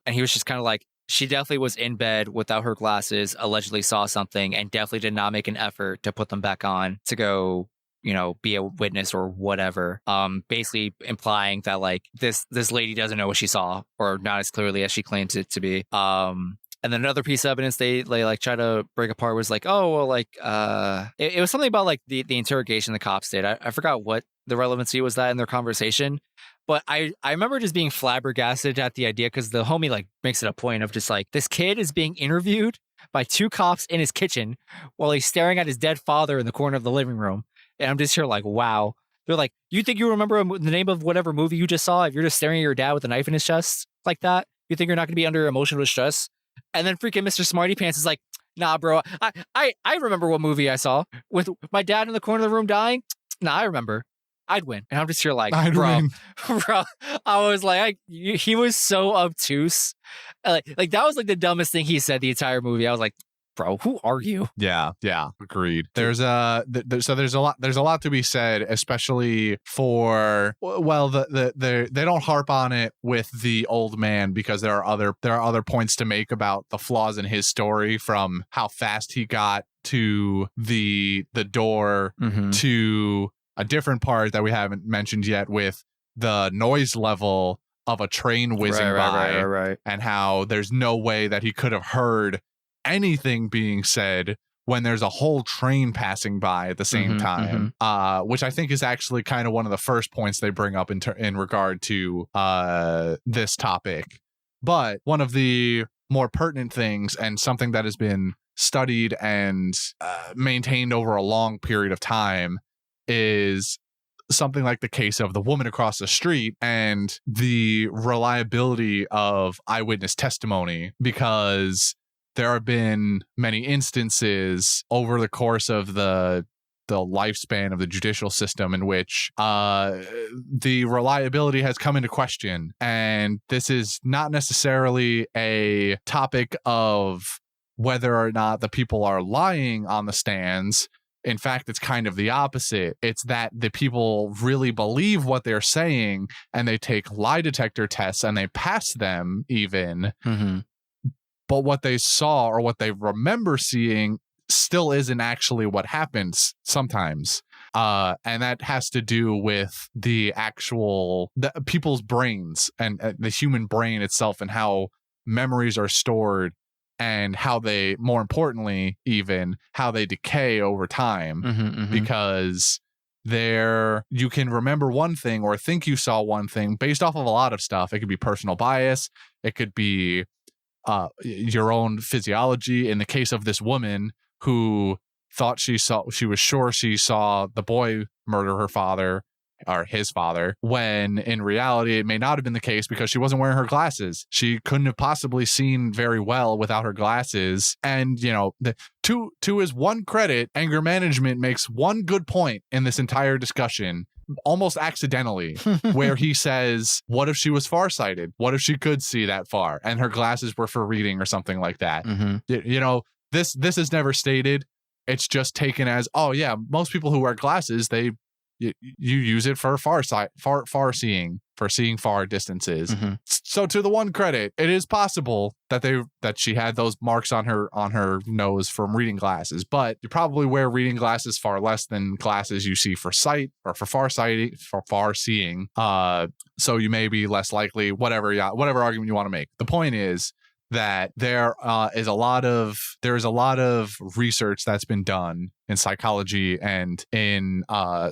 he was just kind of like, she definitely was in bed without her glasses, allegedly saw something, and definitely did not make an effort to put them back on to go, be a witness or whatever. Basically implying that like this lady doesn't know what she saw, or not as clearly as she claims it to be. And then another piece of evidence they like try to break apart was like, oh, well, like it was something about like the interrogation the cops did. I forgot what the relevancy was that in their conversation. But I remember just being flabbergasted at the idea because the homie like makes it a point of just like, this kid is being interviewed by two cops in his kitchen while he's staring at his dead father in the corner of the living room. And I'm just here like, wow. They're like, you think you remember the name of whatever movie you just saw if you're just staring at your dad with a knife in his chest? like that. You think you're not going to be under emotional distress. And then freaking Mr. Smarty Pants is like, nah, bro. I remember what movie I saw with my dad in the corner of the room dying. Nah, I remember. I'd win. And I'm just here like, bro. I was like, he was so obtuse. Like that was like the dumbest thing he said the entire movie. I was like, bro, who are you? Yeah, agreed. There's a lot to be said, especially for they don't harp on it with the old man because there are other points to make about the flaws in his story, from how fast he got to the door to a different part that we haven't mentioned yet with the noise level of a train whizzing by, and how there's no way that he could have heard anything being said when there's a whole train passing by at the same time, which I think is actually kind of one of the first points they bring up in regard to this topic. But one of the more pertinent things, and something that has been studied and maintained over a long period of time, is something like the case of the woman across the street and the reliability of eyewitness testimony, because there have been many instances over the course of the lifespan of the judicial system in which the reliability has come into question. And this is not necessarily a topic of whether or not the people are lying on the stands. In fact, it's kind of the opposite. It's that the people really believe what they're saying, and they take lie detector tests and they pass them even. But what they saw or what they remember seeing still isn't actually what happens sometimes. And that has to do with the people's brains and the human brain itself, and how memories are stored, and how they, more importantly, even how they decay over time. Because you can remember one thing or think you saw one thing based off of a lot of stuff. It could be personal bias. It could be your own physiology. In the case of this woman who thought she was sure she saw the boy murder her father, or his father, when in reality it may not have been the case, because she wasn't wearing her glasses. She couldn't have possibly seen very well without her glasses. And to his one credit, anger management makes one good point in this entire discussion, almost accidentally, where he says, what if she was farsighted? What if she could see that far and her glasses were for reading or something like that? This is never stated. It's just taken as, oh yeah, most people who wear glasses, you use it for far seeing, for seeing far distances. So to the one credit, it is possible that she had those marks on her nose from reading glasses, but you probably wear reading glasses far less than glasses you see for sight or for far seeing. So you may be less likely, whatever argument you want to make. The point is that there is a lot of research that's been done in psychology and in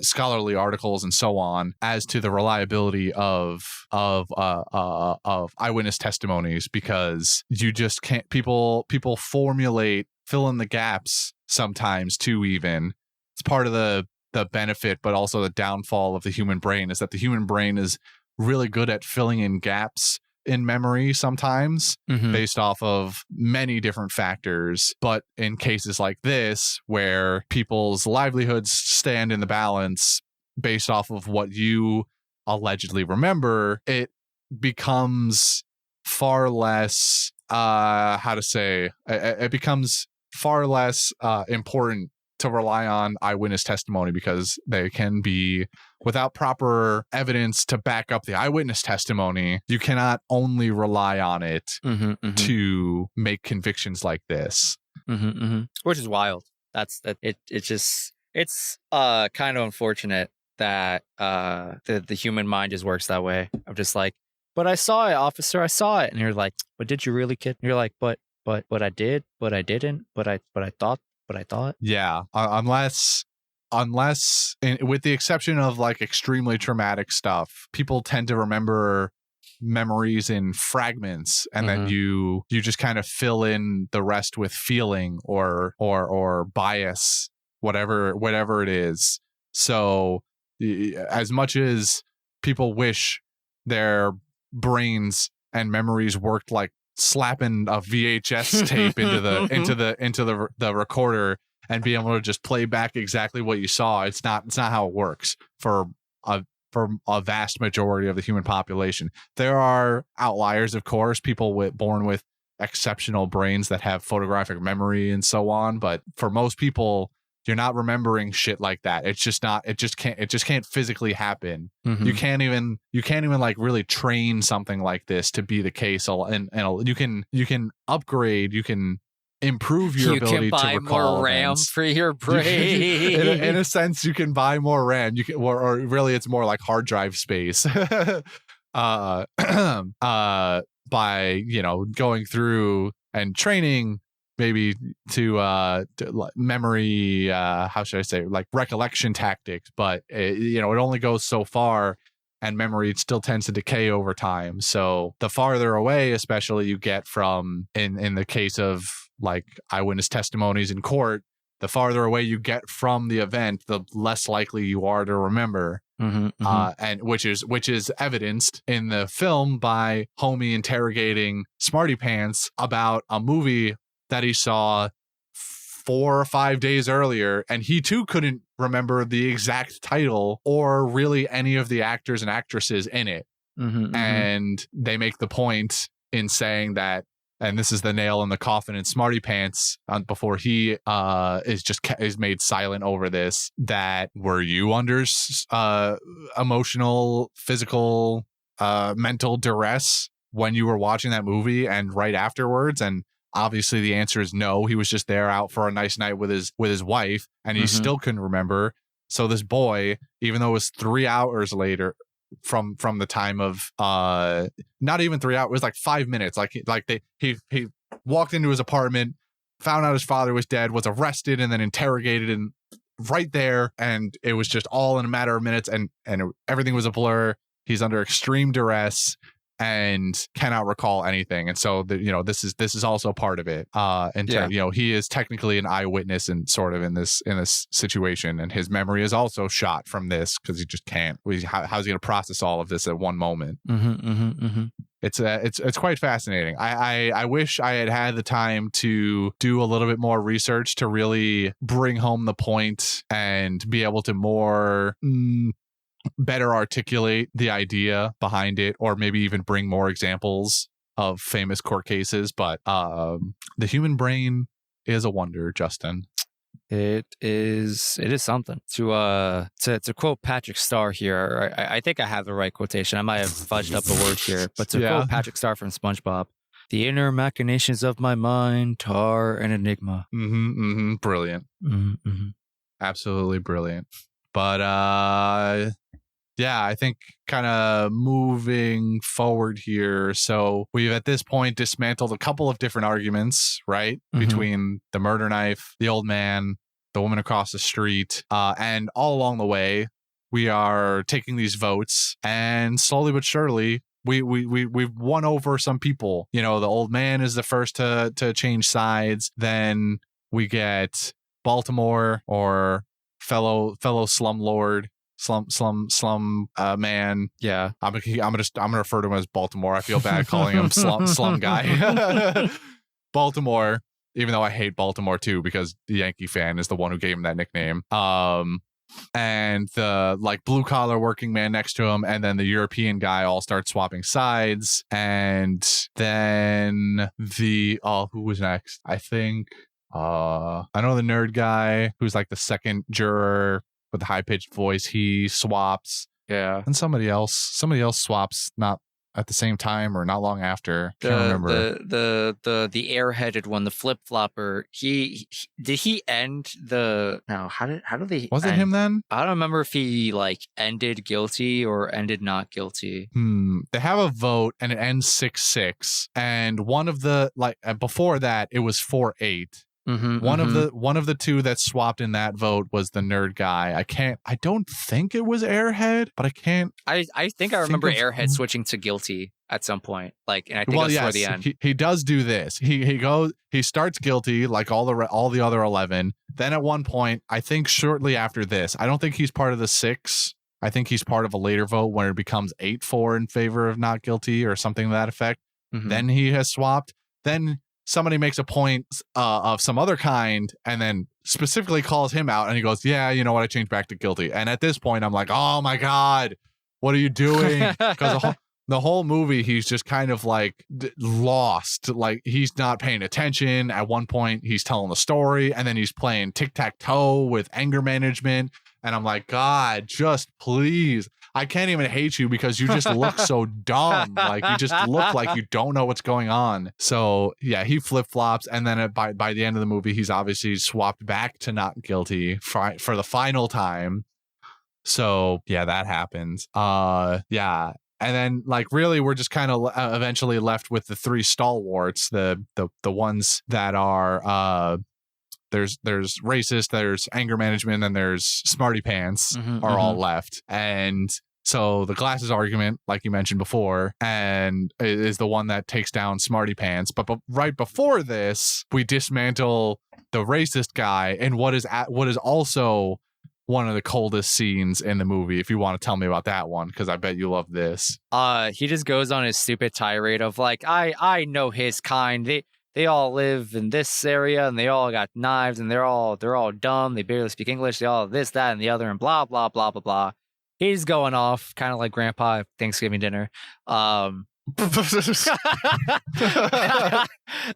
scholarly articles and so on as to the reliability of eyewitness testimonies, because you just can't. People fill in the gaps sometimes too. Even it's part of the benefit, but also the downfall of the human brain, is that the human brain is really good at filling in gaps in memory sometimes, based off of many different factors. But in cases like this, where people's livelihoods stand in the balance based off of what you allegedly remember, it becomes far less it becomes far less important to rely on eyewitness testimony, because they can be, without proper evidence to back up the eyewitness testimony, you cannot only rely on it to make convictions like this. Which is wild. It's kind of unfortunate that the human mind just works that way. I'm just like, but I saw it, officer, I saw it. And you're like, but did you really, kid? And you're like, but I did, but I didn't, but I thought. Yeah, unless with the exception of like extremely traumatic stuff, people tend to remember memories in fragments, and then you just kind of fill in the rest with feeling or bias, whatever it is. So as much as people wish their brains and memories worked like slapping a VHS tape into the recorder and being able to just play back exactly what you saw. It's not how it works for a vast majority of the human population. There are outliers, of course, people born with exceptional brains that have photographic memory and so on, but for most people, you're not remembering shit like that. It's just not. It just can't physically happen. Mhm. You can't even like really train something like this to be the case. And you can upgrade. You can improve your ability to recall more RAM events. for your brain. in a sense, you can buy more RAM. You can, or really, it's more like hard drive space. By going through and training maybe to memory, how should I say, like recollection tactics, but it only goes so far, and memory still tends to decay over time. So the farther away, especially, you get from, in the case of like eyewitness testimonies in court, the farther away you get from the event, the less likely you are to remember. And which is evidenced in the film by Homie interrogating Smarty Pants about a movie that he saw 4 or 5 days earlier, and he too couldn't remember the exact title or really any of the actors and actresses in it. And they make the point in saying that, and this is the nail in the coffin in Smarty Pants, before he is made silent over this, that were you under emotional, physical, mental duress when you were watching that movie and right afterwards? And obviously the answer is no. He was just there out for a nice night with his wife, and he still couldn't remember. So this boy, even though it was 3 hours later from the time of not even 3 hours, it was like 5 minutes, he walked into his apartment, found out his father was dead, was arrested, and then interrogated, and right there, and it was just all in a matter of minutes, and everything was a blur. He's under extreme duress and cannot recall anything, and so this is also part of it. He is technically an eyewitness and sort of in this situation, and his memory is also shot from this because he just can't. How's he going to process all of this at one moment? It's quite fascinating. I wish I had the time to do a little bit more research to really bring home the point and be able to more better articulate the idea behind it, or maybe even bring more examples of famous court cases. But the human brain is a wonder, Justin. It is something. To quote Patrick Star here, I think I have the right quotation. I might have fudged up a word here, but to quote Patrick Star from SpongeBob, "The inner machinations of my mind are an enigma." Brilliant. Absolutely brilliant. But I think kind of moving forward here. So we've at this point dismantled a couple of different arguments, right? Between the murder knife, the old man, the woman across the street. And all along the way, we are taking these votes, and slowly but surely, we've won over some people. The old man is the first to change sides. Then we get Baltimore, or fellow slumlord, slum man. Yeah, I'm gonna refer to him as Baltimore. I feel bad calling him slum guy. Baltimore, even though I hate Baltimore too, because the Yankee fan is the one who gave him that nickname. And the blue collar working man next to him, and then the European guy all start swapping sides. And then who was next? I think I know the nerd guy who's like the second juror with the high-pitched voice, he swaps. Yeah. And somebody else swaps, not at the same time or not long after. Can't remember. The airheaded one, the flip-flopper, did he end the... No, how did they... Was it him then? I don't remember if he ended guilty or ended not guilty. They have a vote and it ends 6-6. And one of the... before that, it was 4-8. One of the two that swapped in that vote was the nerd guy. I don't think it was Airhead, but I can't. I think I remember Airhead switching to guilty at some point. And I think that's for the end. He does do this. He starts guilty like all the other 11. Then at one point, I think shortly after this, I don't think he's part of the 6 I think he's part of a later vote where it becomes 8-4 in favor of not guilty or something to that effect. Mhm. Then he has swapped. Then somebody makes a point of some other kind and then specifically calls him out and he goes, yeah, you know what? I changed back to guilty. And at this point, I'm like, oh my God, what are you doing? Because the whole movie, he's just kind of like lost. Like he's not paying attention. At one point, he's telling the story and then he's playing tic-tac-toe with anger management. And I'm like, God, just please. I can't even hate you because you just look so dumb. Like you just look like you don't know what's going on. So yeah, he flip-flops. And then by the end of the movie, he's obviously swapped back to not guilty for the final time. So yeah, that happens. Yeah. And then like really we're just kind of eventually left with the three stalwarts, the ones that are there's racist, there's anger management, and there's smarty pants are all left. And so the glasses argument, like you mentioned before, and is the one that takes down smarty pants. But right before this, we dismantle the racist guy in what is also one of the coldest scenes in the movie. If you want to tell me about that one, because I bet you love this. He just goes on his stupid tirade of like, I know his kind. They all live in this area and they all got knives and they're all dumb. They barely speak English. They all this, that, and the other, and blah, blah, blah, blah, blah. He's going off kind of like Grandpa at Thanksgiving dinner. And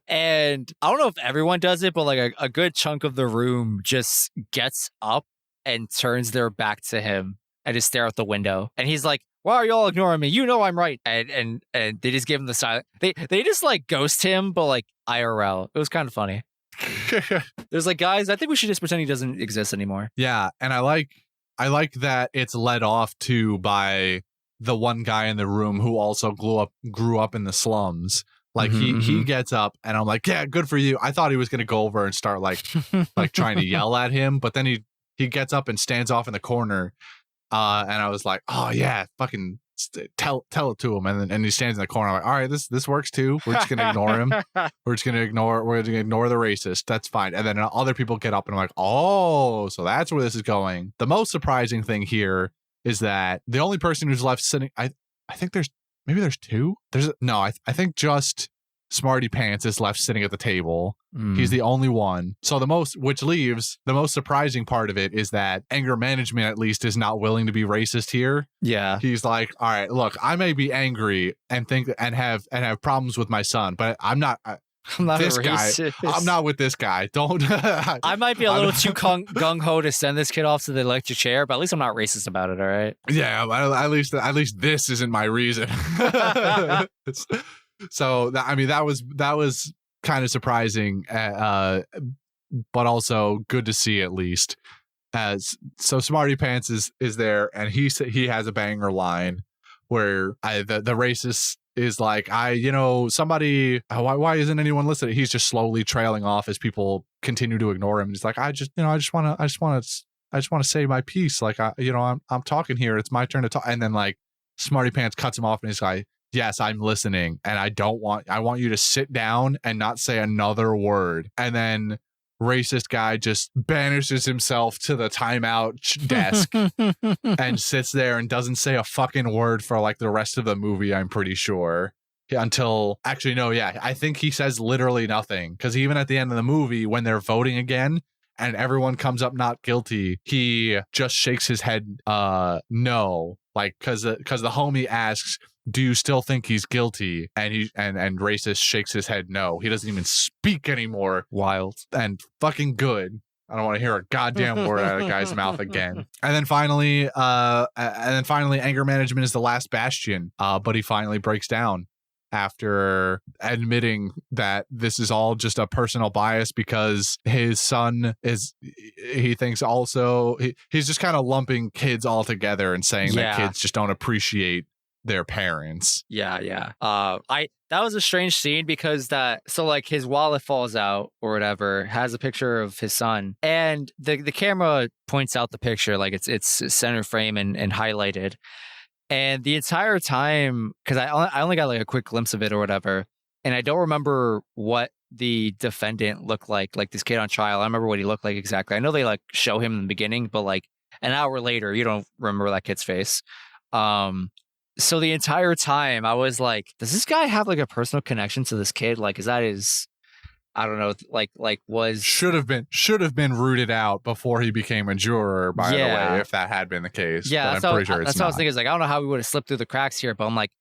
I don't know if everyone does it, but like a good chunk of the room just gets up and turns their back to him and just stare out the window. And he's like, why are y'all ignoring me? You know I'm right. And they just give him the silent. They just like ghost him, but like IRL. It was kind of funny. There's like, guys, I think we should just pretend he doesn't exist anymore. Yeah, and I like that it's led off to by the one guy in the room who also grew up in the slums. Like he gets up and I'm like, yeah, good for you. I thought he was gonna go over and start like trying to yell at him, but then he gets up and stands off in the corner. And I was like, oh yeah, fucking tell it to him. And he stands in the corner. I'm like, all right, this works too. We're just gonna ignore him. We're gonna ignore the racist. That's fine. And then other people get up and I'm like, oh, so that's where this is going. The most surprising thing here is that the only person who's left sitting, I think there's two. I think just Smarty Pants is left sitting at the table. He's the only one. So the most surprising part of it is that anger management at least is not willing to be racist here. Yeah. He's like, all right, look, I may be angry and have problems with my son, but I'm not this guy. I'm not with this guy. Don't. I might be a little too gung ho to send this kid off to the electric chair, but at least I'm not racist about it. All right. Yeah. At least this isn't my reason. So that was kind of surprising, but also good to see at least. So Smarty Pants is there, and he has a banger line where the racist is like, somebody, why isn't anyone listening? He's just slowly trailing off as people continue to ignore him. He's like, I just want to say my piece. Like I'm talking here. It's my turn to talk. And then like Smarty Pants cuts him off and he's like, yes, I'm listening, and I want you to sit down and not say another word. And then racist guy just banishes himself to the timeout desk and sits there and doesn't say a fucking word for like the rest of the movie, I'm pretty sure. I think he says literally nothing, because even at the end of the movie when they're voting again and everyone comes up not guilty, he just shakes his head no, like because the homie asks, do you still think he's guilty? And racist shakes his head no. He doesn't even speak anymore. Wild. And fucking good. I don't want to hear a goddamn word out of a guy's mouth again. And then finally, anger management is the last bastion. But he finally breaks down after admitting that this is all just a personal bias because his son he thinks also he's just kind of lumping kids all together and saying that kids just don't appreciate their parents. Yeah. That was a strange scene because his wallet falls out or whatever, has a picture of his son, and the camera points out the picture like it's center frame and highlighted. And the entire time, because I only got like a quick glimpse of it or whatever, and I don't remember what the defendant looked like this kid on trial. I don't remember what he looked like exactly. I know they like show him in the beginning, but like an hour later, you don't remember that kid's face. So the entire time I was like, does this guy have like a personal connection to this kid? Like, is that his, I don't know, was should have been rooted out before he became a juror, by the way, if that had been the case. Yeah, but I'm pretty sure it's that's not. what I was thinking. Is like, I don't know how we would have slipped through the cracks here, but I'm like,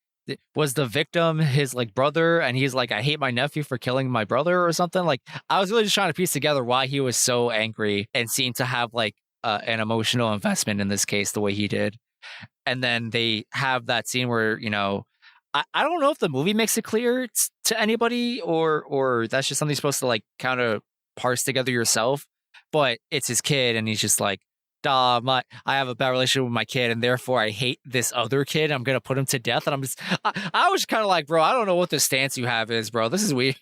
was the victim his like brother? And he's like, I hate my nephew for killing my brother or something. Like, I was really just trying to piece together why he was so angry and seemed to have like an emotional investment in this case the way he did. And then they have that scene where, you know, I don't know if the movie makes it clear to anybody or that's just something you're supposed to like kind of parse together yourself. But it's his kid and he's just like, I have a bad relationship with my kid and therefore I hate this other kid. I'm going to put him to death. And I was kind of like, bro, I don't know what the stance you have is, bro. This is weird.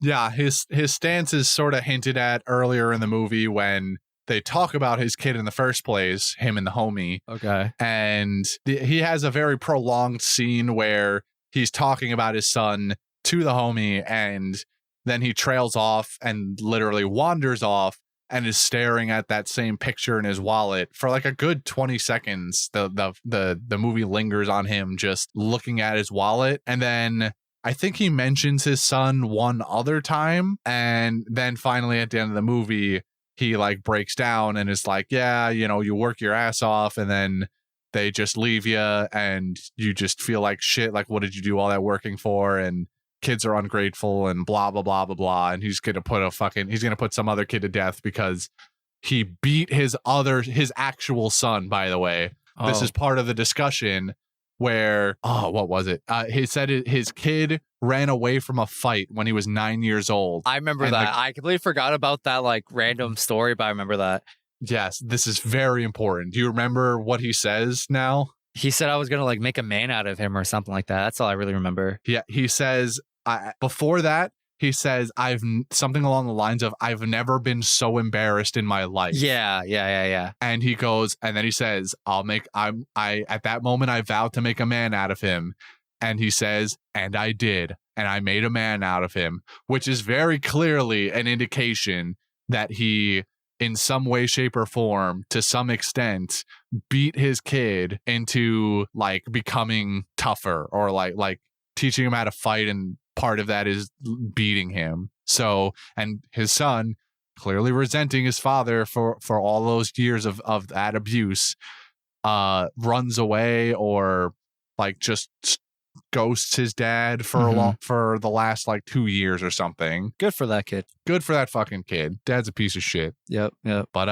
Yeah, his stance is sort of hinted at earlier in the movie when they talk about his kid in the first place, him and the homie. Okay. And he has a very prolonged scene where he's talking about his son to the homie, and then he trails off and literally wanders off and is staring at that same picture in his wallet for like a good 20 seconds. The movie lingers on him just looking at his wallet. And then I think he mentions his son one other time. And then finally at the end of the movie, he like breaks down and is like, yeah, you know, you work your ass off and then they just leave you and you just feel like shit. Like, what did you do all that working for? And kids are ungrateful and blah, blah, blah, blah, blah. And he's going to put some other kid to death because he beat his actual son, by the way. Oh. This is part of the discussion where, what was it? He said his kid ran away from a fight when he was 9 years old. I remember that. I completely forgot about that like random story, but I remember that. Yes, this is very important. Do you remember what he says now? He said I was going to like make a man out of him or something like that. That's all I really remember. Yeah, he says, before that, he says, something along the lines of, I've never been so embarrassed in my life. Yeah. And he goes, and then he says, at that moment, I vowed to make a man out of him. And he says, and I did. And I made a man out of him, which is very clearly an indication that he, in some way, shape, or form, to some extent, beat his kid into like becoming tougher or like teaching him how to fight. And part of that is beating him. So, and his son, clearly resenting his father for all those years of that abuse, runs away or like just ghosts his dad for the last like 2 years or something. Good for that kid. Good for that fucking kid. Dad's a piece of shit. Yep. But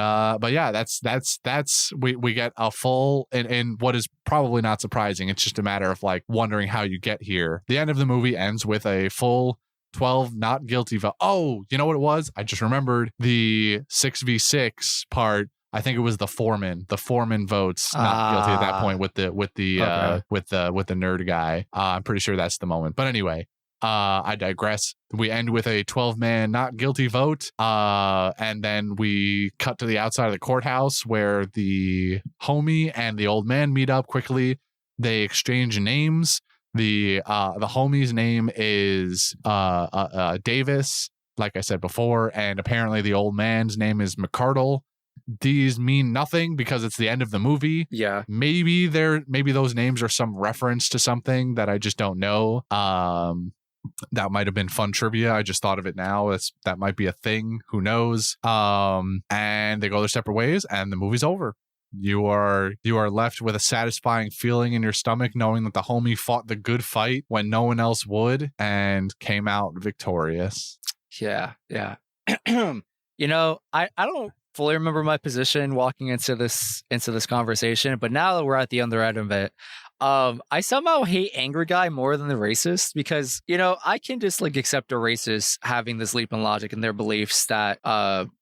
yeah, that's we get a full and what is probably not surprising. It's just a matter of like wondering how you get here. The end of the movie ends with a full 12 not guilty vote. Oh, you know what it was? I just remembered the 6v6 part. I think it was the foreman. The foreman votes not guilty at that point with the nerd guy. I'm pretty sure that's the moment. But anyway, I digress. We end with a 12-man not guilty vote. And then we cut to the outside of the courthouse where the homie and the old man meet up quickly. They exchange names. The homie's name is Davis, like I said before, and apparently the old man's name is McCardle. These mean nothing because it's the end of the movie. Yeah. Maybe those names are some reference to something that I just don't know. That might have been fun trivia. I just thought of it now. That might be a thing. Who knows? And they go their separate ways and the movie's over. You are left with a satisfying feeling in your stomach knowing that the homie fought the good fight when no one else would and came out victorious. Yeah. You know, I don't fully remember my position walking into this conversation, but now that we're at the other end of it, I somehow hate angry guy more than the racist because, you know, I can just like accept a racist having this leap in logic and their beliefs that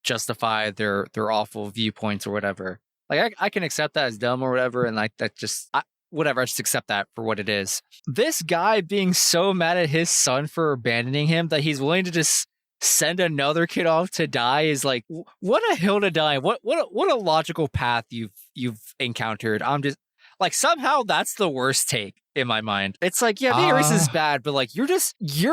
justify their awful viewpoints or whatever. Like I can accept that as dumb or whatever, and like that just whatever. I just accept that for what it is. This guy being so mad at his son for abandoning him that he's willing to just send another kid off to die is like, what a hill to die. What a logical path you've encountered. I'm just Like somehow that's the worst take in my mind. It's like, yeah, being racist is bad, but like you're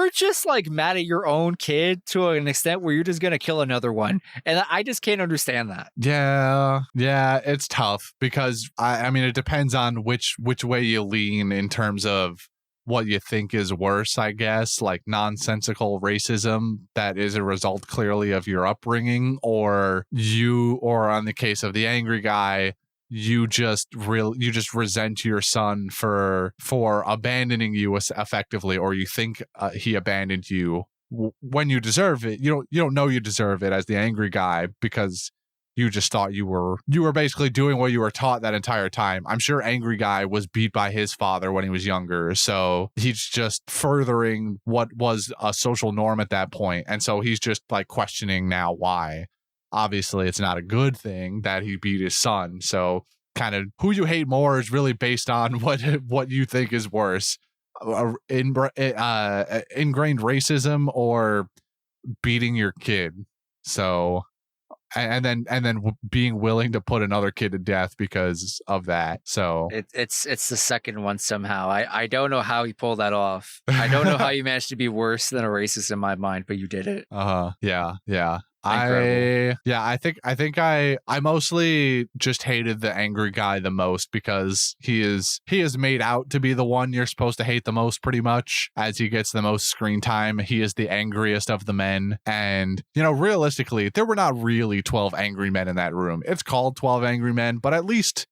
just like mad at your own kid to an extent where you're just gonna kill another one. And I just can't understand that. Yeah, it's tough because I mean it depends on which way you lean in terms of what you think is worse, I guess, like nonsensical racism that is a result clearly of your upbringing, or on the case of the angry guy, you just resent your son for abandoning you effectively, or you think he abandoned you when you deserve it. You don't know you deserve it as the angry guy because you just thought you were basically doing what you were taught that entire time. I'm sure angry guy was beat by his father when he was younger, so he's just furthering what was a social norm at that point, and so he's just like questioning now why. Obviously, it's not a good thing that he beat his son. So kind of who you hate more is really based on what you think is worse. Ingrained racism or beating your kid. So and then being willing to put another kid to death because of that. So it's the second one somehow. I don't know how he pulled that off. I don't know how you managed to be worse than a racist in my mind, but you did it. Yeah. Incredible. I think I mostly just hated the angry guy the most because he is made out to be the one you're supposed to hate the most, pretty much, as he gets the most screen time. He is the angriest of the men, and realistically, there were not really 12 angry men in that room. It's called 12 Angry Men, but at least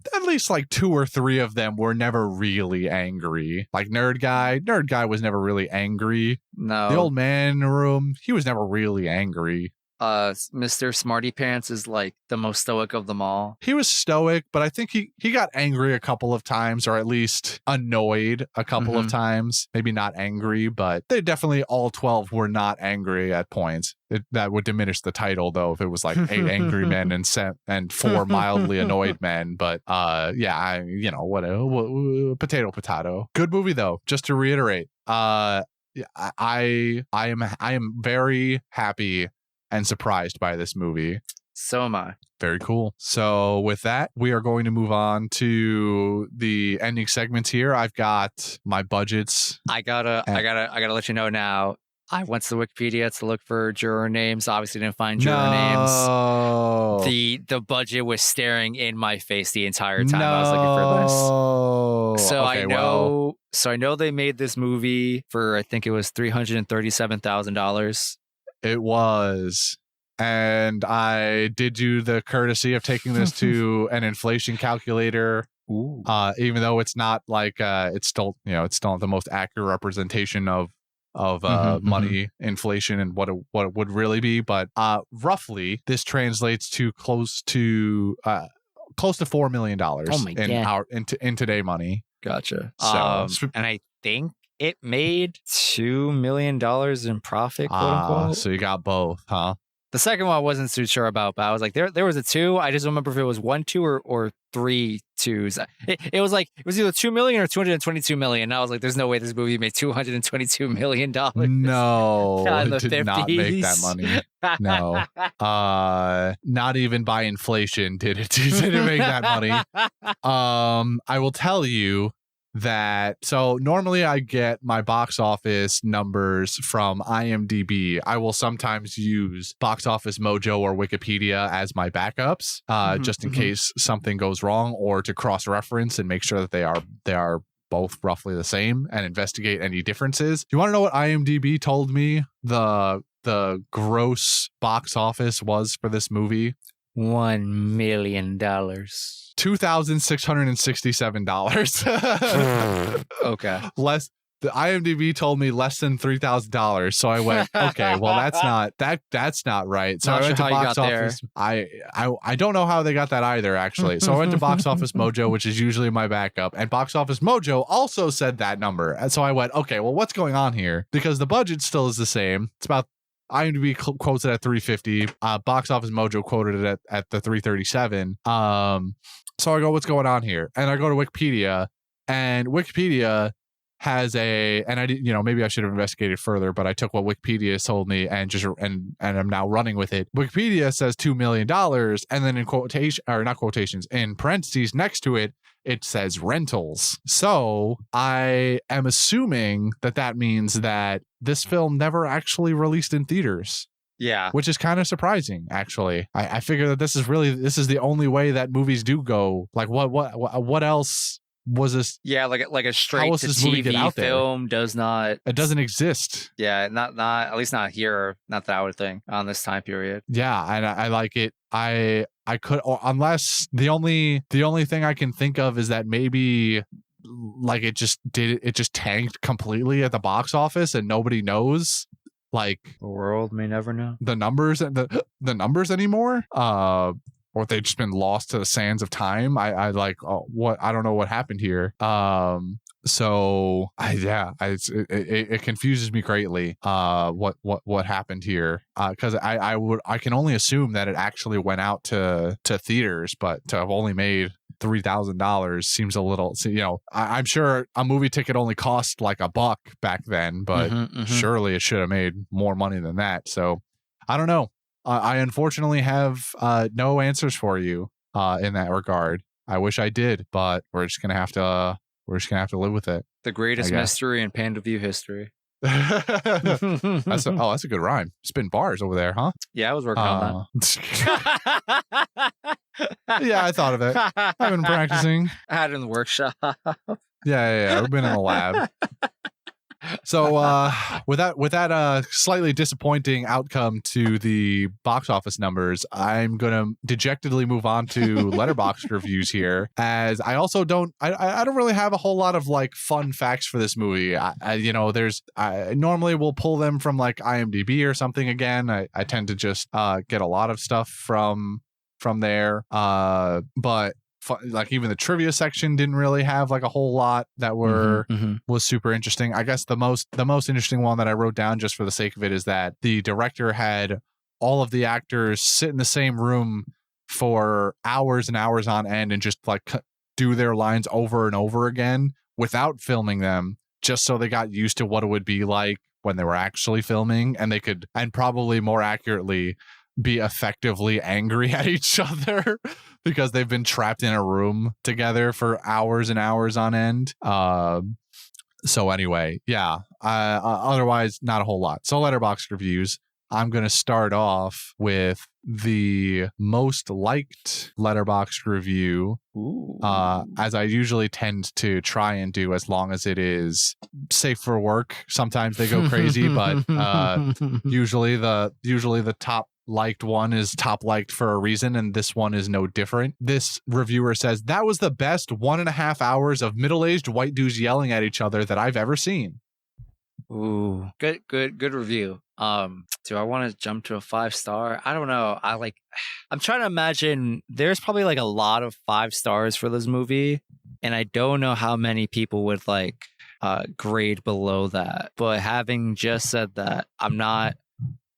like 2 or 3 of them were never really angry. Like nerd guy was never really angry. No, the old man in the room, he was never really angry. Mr. Smarty Pants is like the most stoic of them all. He was stoic, but I think he got angry a couple of times, or at least annoyed a couple of times. Maybe not angry, but they definitely all 12 were not angry at points. That would diminish the title though if it was like 8 angry men and 4 mildly annoyed men. But potato. Good movie though. Just to reiterate, I am very happy and surprised by this movie. So am I. Very cool. So with that, we are going to move on to the ending segments here. I've got my budgets. I gotta let you know now. I went to the Wikipedia to look for juror names. Obviously didn't find juror names. The budget was staring in my face the entire time I was looking for this. So okay, I know they made this movie for, I think it was $337,000. It was. And I did you the courtesy of taking this to an inflation calculator. Ooh. Even though it's not like it's still not the most accurate representation of money inflation and what it would really be, but roughly this translates to close to $4 million in today money. Gotcha. So and I think it made $2 million in profit, quote unquote. So you got both, huh? The second one I wasn't too sure about, but I was like, there was a 2. I just don't remember if it was 1 2 or 3 2s. It was either $2 million or $222 million. And I was like, there's no way this movie made $222 million. No, it did 50s. Not make that money. No, not even by inflation did it make that money. I will tell you that, so normally I get my box office numbers from IMDb. I will sometimes use Box Office Mojo or Wikipedia as my backups, just in case something goes wrong, or to cross-reference and make sure that they are both roughly the same and investigate any differences. You want to know what IMDb told me the gross box office was for this movie? $1 million. $2,667. Okay. The IMDb told me less than $3,000, so I went, okay, well that's not right. So I went to Box Office. I don't know how they got that either, actually. So I went to Box Office Mojo, which is usually my backup, and Box Office Mojo also said that number. And so I went, okay, well what's going on here? Because the budget still is the same. It's about, IMDb quotes it at 350. Box Office Mojo quoted it at the 337. So I go, what's going on here? And I go to Wikipedia, and Wikipedia has and I didn't, maybe I should have investigated further, but I took what Wikipedia told me and I'm now running with it. Wikipedia says $2 million, and then in in parentheses next to it, it says rentals. So I am assuming that means that this film never actually released in theaters. Yeah. Which is kind of surprising, actually. I figure that this is the only way that movies do go. Like, what else was this? Yeah, like a straight to TV film does not. It doesn't exist. Yeah, not at least not here. Not that I would think on this time period. Yeah, and I like it. I could, unless the only thing I can think of is that maybe like it just tanked completely at the box office and nobody knows. Like the world may never know the numbers and the numbers anymore. Or they've just been lost to the sands of time. I don't know what happened here. So it confuses me greatly. What happened here? Because I can only assume that it actually went out to theaters, but to have only made $3,000 seems a little. I'm sure a movie ticket only cost like $1 back then, but surely it should have made more money than that. So I don't know. I unfortunately have no answers for you in that regard. I wish I did, but we're just gonna have to live with it. The greatest mystery in Panda View history. That's a good rhyme. Spin bars over there, huh? Yeah, I was working on that. Yeah, I thought of it. I've been practicing. I had it in the workshop. Yeah. We've been in the lab. So with that slightly disappointing outcome to the box office numbers, I'm gonna dejectedly move on to Letterboxd reviews here, as I also don't really have a whole lot of like fun facts for this movie. I normally will pull them from like IMDb or something. Again, I tend to just get a lot of stuff from there, but like even the trivia section didn't really have like a whole lot that was super interesting. I guess the most interesting one that I wrote down just for the sake of it is that the director had all of the actors sit in the same room for hours and hours on end and just like do their lines over and over again without filming them, just so they got used to what it would be like when they were actually filming, and they could, and probably more accurately, be effectively angry at each other because they've been trapped in a room together for hours and hours on end. So anyway, yeah. Otherwise, not a whole lot. So Letterboxd reviews. I'm going to start off with the most liked Letterboxd review, as I usually tend to try and do, as long as it is safe for work. Sometimes they go crazy, but usually the top liked one is top liked for a reason, and this one is no different. This reviewer says, that was the best 1.5 hours of middle-aged white dudes yelling at each other that I've ever seen. Ooh, good review. Do I want to jump to a 5-star? I don't know. I'm trying to imagine there's probably like a lot of 5 stars for this movie, and I don't know how many people would like grade below that. But having just said that, I'm not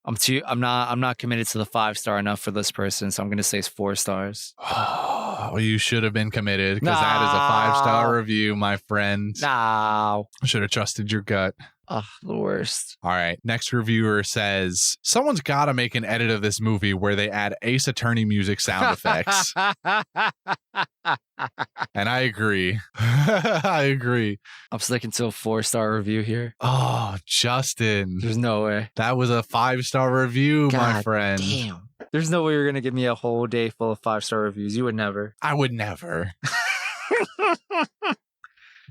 committed to the 5-star enough for this person, so I'm gonna say it's 4 stars. Oh, you should have been committed, because that is a 5-star review, my friend. No. Should have trusted your gut. Oh, the worst. All right. Next reviewer says, someone's got to make an edit of this movie where they add Ace Attorney music sound effects. And I agree. I agree. I'm sticking to a 4-star review here. Oh, Justin. There's no way. That was a 5-star review, my friend. Damn. There's no way you're going to give me a whole day full of 5-star reviews. You would never. I would never.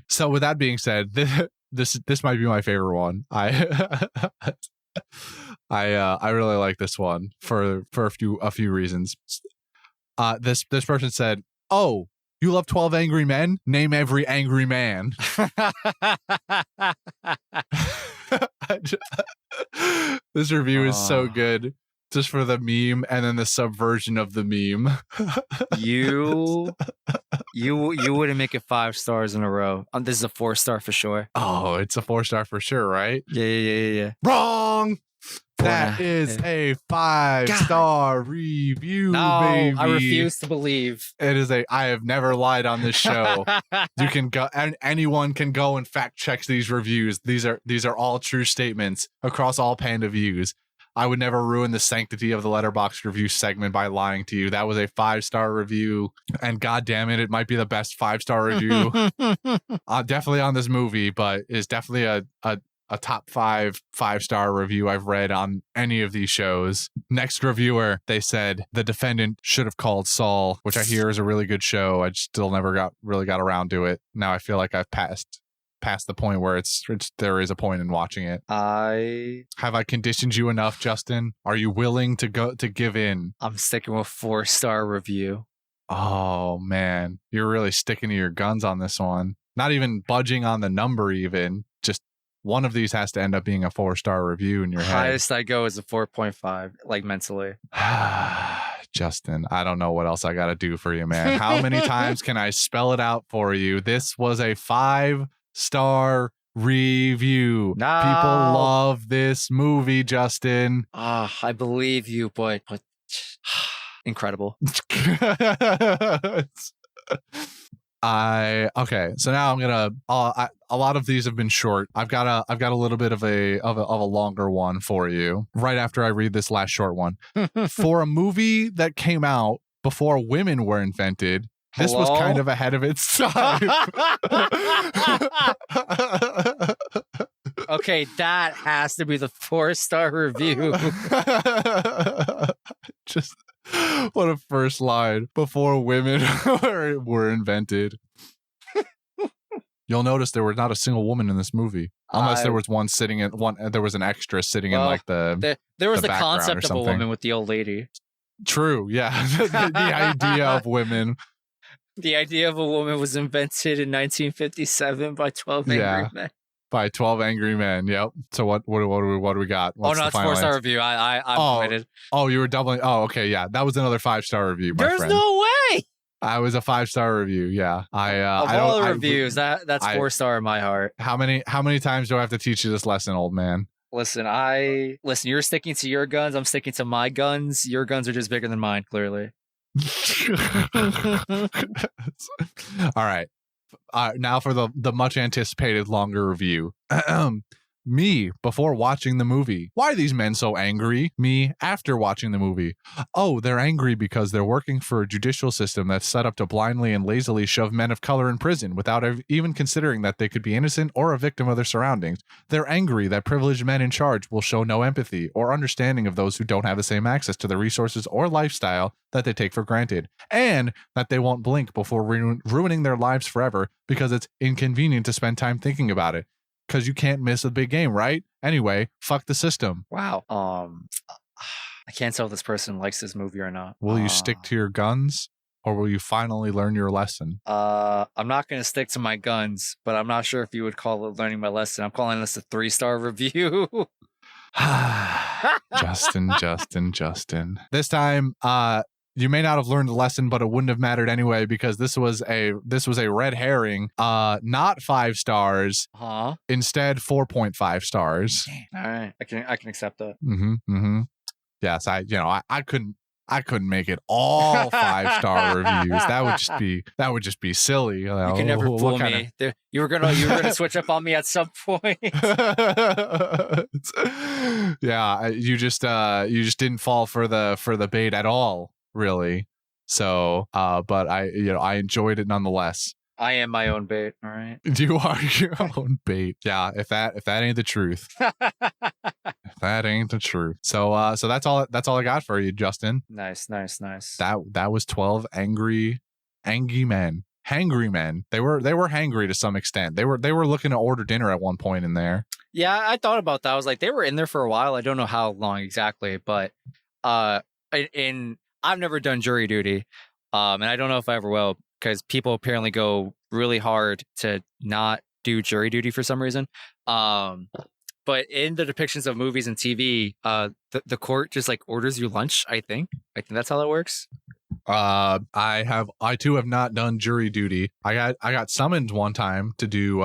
So with that being said, this might be my favorite one. I really like this one for a few reasons. This person said, "Oh, you love 12 Angry Men? Name every angry man." This review is so good, just for the meme and then the subversion of the meme. You wouldn't make it 5 stars in a row. This is a 4-star for sure. Oh, it's a 4-star for sure, right? Yeah. Wrong. That is a 5-star review, no, baby. I refuse to believe. It is I have never lied on this show. You can go, and anyone can go and fact check these reviews. These are all true statements across all Panda Views. I would never ruin the sanctity of the Letterboxd review segment by lying to you. That was a 5-star review, and god damn it, it might be the best 5-star review. Definitely on this movie, but is definitely a top 5-star review I've read on any of these shows. Next reviewer, they said the defendant should have called Saul, which I hear is a really good show. I just still never got around to it. Now I feel like I've passed the point where there is a point in watching it. Have I conditioned you enough, Justin? Are you willing to give in? I'm sticking with 4-star review. Oh man, you're really sticking to your guns on this one. Not even budging on the number even. Just one of these has to end up being a 4-star review in your head. Highest I go is a 4.5, like mentally. Justin, I don't know what else I got to do for you, man. How many times can I spell it out for you? This was a 5-star review. No. People love this movie, Justin. I believe you, but incredible. Okay, so now I'm gonna a lot of these have been short. I've got a little bit of a longer one for you right after I read this last short one. For a movie that came out before women were invented, this was kind of ahead of its time. Okay, that has to be the 4-star review. Just what a first line. Before women were invented. You'll notice there was not a single woman in this movie, unless there was there was an extra sitting in like the. There was the background concept of a woman with the old lady. True, yeah. The idea of women. The idea of a woman was invented in 1957 by 12 angry men. By 12 angry men. Yep. So what do we got? What's it's 4-star review. I'm committed. Oh, you were doubling. Oh, okay, yeah. That was another 5-star review. There's no way. I was a 5-star review. Yeah. Of all the reviews, that's 4-star in my heart. How many times do I have to teach you this lesson, old man? Listen, you're sticking to your guns. I'm sticking to my guns. Your guns are just bigger than mine, clearly. All right. Now for the much anticipated longer review. Me before watching the movie. Why are these men so angry? Me after watching the movie. Oh, they're angry because they're working for a judicial system that's set up to blindly and lazily shove men of color in prison without even considering that they could be innocent or a victim of their surroundings. They're angry that privileged men in charge will show no empathy or understanding of those who don't have the same access to the resources or lifestyle that they take for granted, and that they won't blink before ruining their lives forever because it's inconvenient to spend time thinking about it. Because you can't miss a big game, right? Anyway, fuck the system. Wow. I can't tell if this person likes this movie or not. Will you stick to your guns, or will you finally learn your lesson? I'm not going to stick to my guns, but I'm not sure if you would call it learning my lesson. I'm calling this a 3-star review. Justin. This time, you may not have learned the lesson, but it wouldn't have mattered anyway because this was a red herring. Not 5 stars. Instead, 4.5 stars. All right, I can accept that. Yes, I couldn't make it all 5-star reviews. That would just be silly. You can never fool me. You were gonna switch up on me at some point. Yeah, you just didn't fall for the bait at all. Really. So, but I enjoyed it nonetheless. I am my own bait. All right. You are your own bait. Yeah. If that ain't the truth, if that ain't the truth. So that's all I got for you, Justin. Nice. That was 12 angry men. Hangry men. They were hangry to some extent. They were looking to order dinner at one point in there. Yeah, I thought about that. I was like, they were in there for a while. I don't know how long exactly, but I've never done jury duty, and I don't know if I ever will, because people apparently go really hard to not do jury duty for some reason. But in the depictions of movies and TV, the court just like orders you lunch. I think that's how that works. I too have not done jury duty. I got summoned one time to do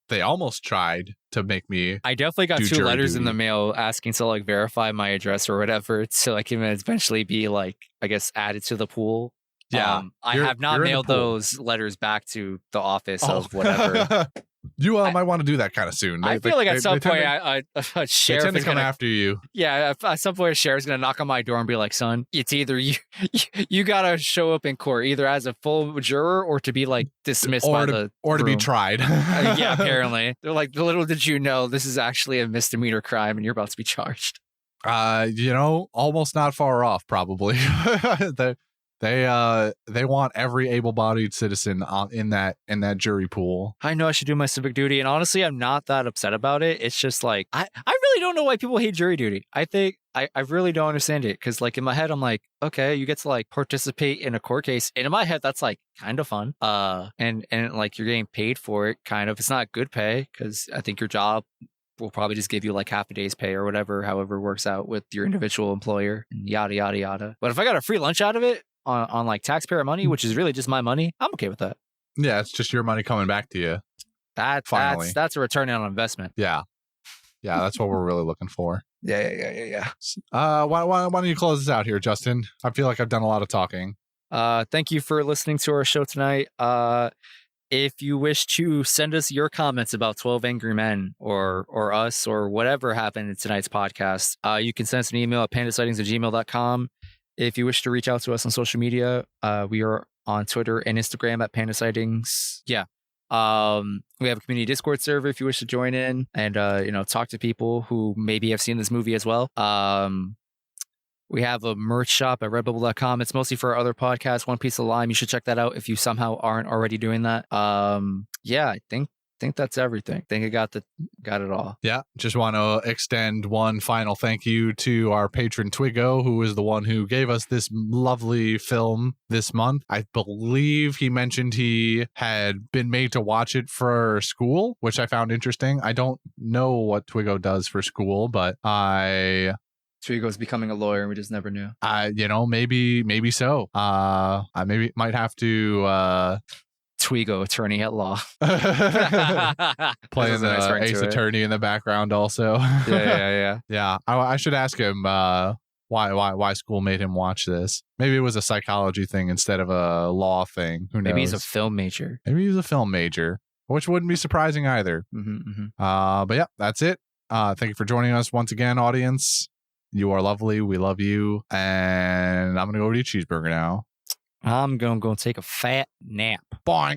they almost tried to make me. I definitely got do 2 jury letters in duty. the mail asking to like verify my address or whatever, so I can eventually be like, I guess, added to the pool. Yeah, I have not you're in the mailed pool. those letters back to the office of whatever. You might want to do that kind of soon. I feel like at some point a they sheriff tend to is come gonna, after you. yeah, at some point a sheriff's gonna knock on my door and be like, "Son, it's either you gotta show up in court either as a full juror or to be like dismissed by the or to be room." tried. Yeah, apparently they're like, little did you know this is actually a misdemeanor crime and you're about to be charged. Almost not far off. Probably. They want every able-bodied citizen in that jury pool. I know I should do my civic duty, and honestly, I'm not that upset about it. It's just like I really don't know why people hate jury duty. I think I really don't understand it because, like, in my head, I'm like, okay, you get to like participate in a court case, and in my head, that's like kind of fun. And like you're getting paid for it, kind of. It's not good pay because I think your job will probably just give you like half a day's pay or whatever, however it works out with your individual employer, and yada yada yada. But if I got a free lunch out of it, on like taxpayer money, which is really just my money, I'm okay with that. Yeah, it's just your money coming back to you. That's a return on investment. Yeah, that's what we're really looking for. Yeah. Why don't you close this out here, Justin? I feel like I've done a lot of talking. Thank you for listening to our show tonight. If you wish to send us your comments about 12 Angry Men or us or whatever happened in tonight's podcast, you can send us an email at pandasightings@gmail.com. If you wish to reach out to us on social media, we are on Twitter and Instagram at pandasightings. Yeah. We have a community Discord server if you wish to join in and, talk to people who maybe have seen this movie as well. We have a merch shop at redbubble.com. It's mostly for our other podcasts, One Piece of Lime. You should check that out if you somehow aren't already doing that. Yeah, I think that's everything. I think I got it all. Yeah, just want to extend one final thank you to our patron Twiggo, who is the one who gave us this lovely film this month. I believe he mentioned he had been made to watch it for school, which I found interesting. I don't know what Twiggo does for school, but Twiggo's becoming a lawyer and we just never knew. Maybe so. I maybe might have to Twiggo, attorney at law. Playing the ace attorney in the background also. Yeah. Yeah, I should ask him why school made him watch this. Maybe it was a psychology thing instead of a law thing. Who knows? Maybe he's a film major. Which wouldn't be surprising either. But yeah, that's it. Thank you for joining us once again, audience. You are lovely. We love you. And I'm going to go eat a cheeseburger now. I'm going to go take a fat nap. Boing.